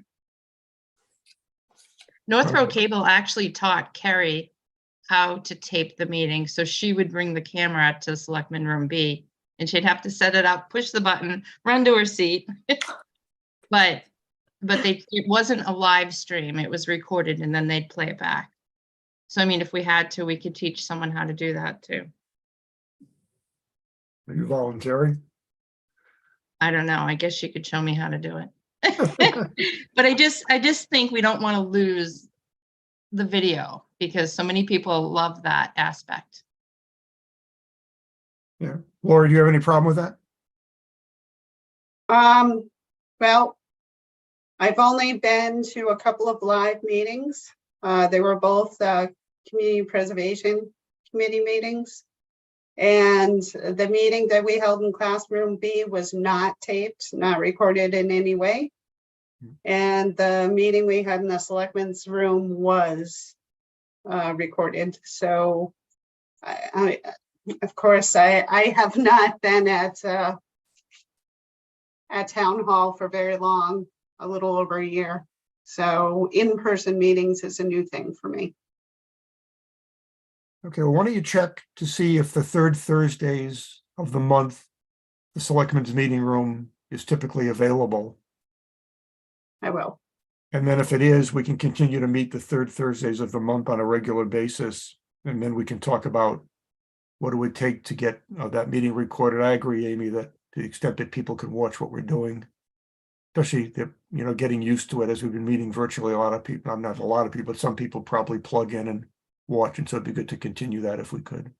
Northborough Cable actually taught Kerry how to tape the meeting. So she would bring the camera to Selectman Room B and she'd have to set it up, push the button, run to her seat. But it wasn't a live stream. It was recorded and then they'd play it back. So, I mean, if we had to, we could teach someone how to do that too. Are you volunteering? I don't know. I guess you could show me how to do it. But I just think we don't want to lose the video because so many people love that aspect. Yeah. Laura, do you have any problem with that? Well, I've only been to a couple of live meetings. They were both Community Preservation Committee meetings. And the meeting that we held in Classroom B was not taped, not recorded in any way. And the meeting we had in the Selectmen's room was recorded. So, of course, I have not been at Town Hall for very long, a little over a year. So in-person meetings is a new thing for me. Okay, well, why don't you check to see if the third Thursdays of the month, the Selectmen's meeting room is typically available. I will. And then if it is, we can continue to meet the third Thursdays of the month on a regular basis. And then we can talk about what it would take to get that meeting recorded. I agree, Amy, that to the extent that people can watch what we're doing, especially, getting used to it as we've been meeting virtually, a lot of people, not a lot of people, but some people probably plug in and watch. And so it'd be good to continue that if we could.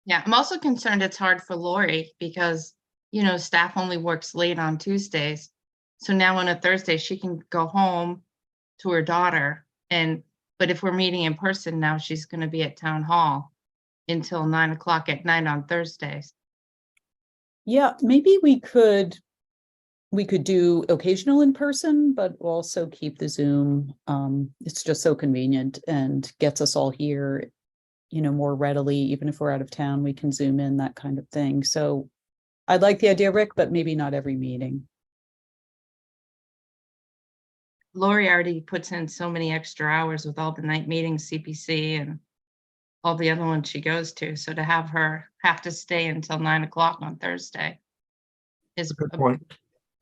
Yeah, I'm also concerned it's hard for Lori because, staff only works late on Tuesdays. So now on a Thursday, she can go home to her daughter. But if we're meeting in person now, she's going to be at Town Hall until 9 o'clock at night on Thursdays. Yeah, maybe we could do occasional in person, but also keep the Zoom. It's just so convenient and gets us all here, more readily. Even if we're out of town, we can Zoom in, that kind of thing. So I like the idea, Rick, but maybe not every meeting. Lori already puts in so many extra hours with all the night meetings, CPC, and all the other ones she goes to. So to have her have to stay until 9 o'clock on Thursday is Good a point.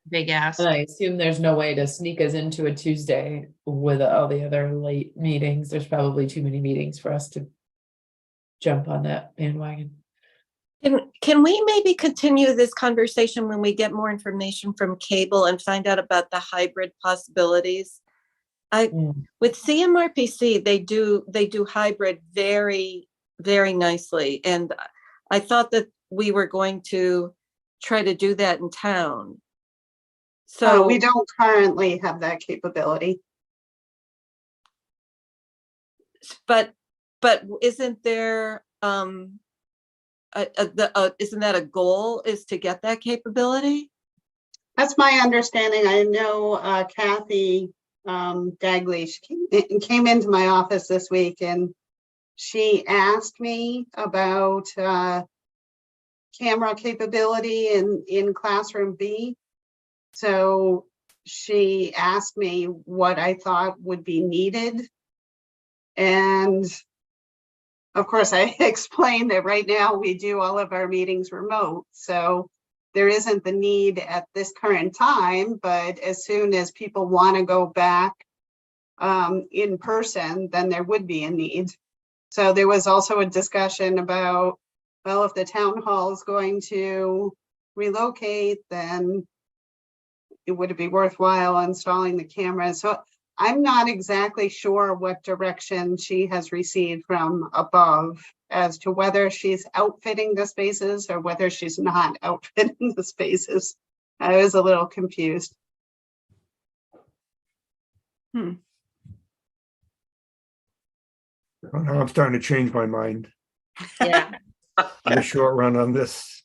big ask. And I assume there's no way to sneak us into a Tuesday with all the other late meetings. There's probably too many meetings for us to jump on that bandwagon. Can we maybe continue this conversation when we get more information from cable and find out about the hybrid possibilities? With CMRPC, they do hybrid very, very nicely. And I thought that we were going to try to do that in town. So we don't currently have that capability. But isn't there isn't that a goal, is to get that capability? That's my understanding. I know Kathy Dagley, she came into my office this week and she asked me about camera capability in Classroom B. So she asked me what I thought would be needed. And of course, I explained that right now we do all of our meetings remote. So there isn't the need at this current time, but as soon as people want to go back in person, then there would be a need. So there was also a discussion about, well, if the town hall is going to relocate, then it would be worthwhile installing the cameras. So I'm not exactly sure what direction she has received from above as to whether she's outfitting the spaces or whether she's not outfitting the spaces. I was a little confused. Now I'm starting to change my mind. Yeah. In the short run on this.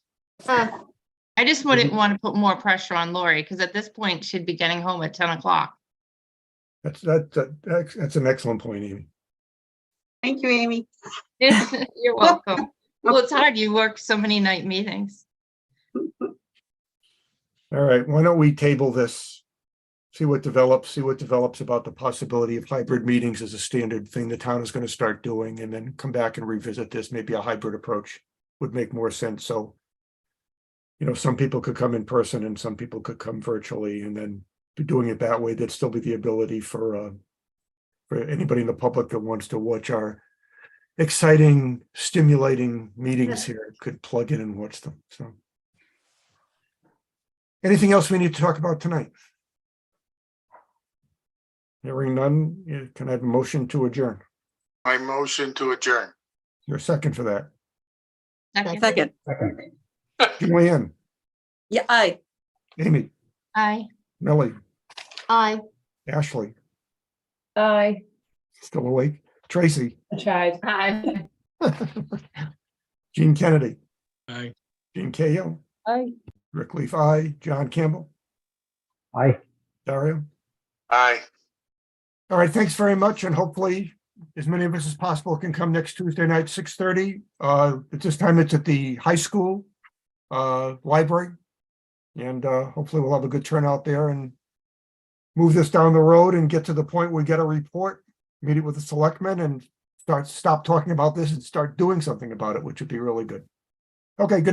I just wouldn't want to put more pressure on Lori because at this point she'd be getting home at 10 o'clock. That's an excellent point, Amy. Thank you, Amy. You're welcome. Well, it's hard. You work so many night meetings. All right, why don't we table this? See what develops about the possibility of hybrid meetings as a standard thing the town is going to start doing, and then come back and revisit this. Maybe a hybrid approach would make more sense. So, some people could come in person and some people could come virtually, and then be doing it that way. There'd still be the ability for anybody in the public that wants to watch our exciting, stimulating meetings here could plug in and watch them. So, anything else we need to talk about tonight? Hearing none, can I have a motion to adjourn? I motion to adjourn. Your second for that. Second. Second. Julianne, Yeah, aye. Amy, Aye. Millie, Aye. Ashley, I still awake? Tracy, tried. Hi. Gene Kennedy, Aye. Gene Cahill, Aye. Rick Leaf, aye, John Campbell, Aye. Dario. Aye. All right, thanks very much, and hopefully as many of us as possible can come next Tuesday night, 6:30. At this time, it's at the high school library. And hopefully we'll have a good turnout there and move this down the road and get to the point where we get a report, meet it with the selectmen, and stop talking about this and start doing something about it, which would be really good. Okay, good night.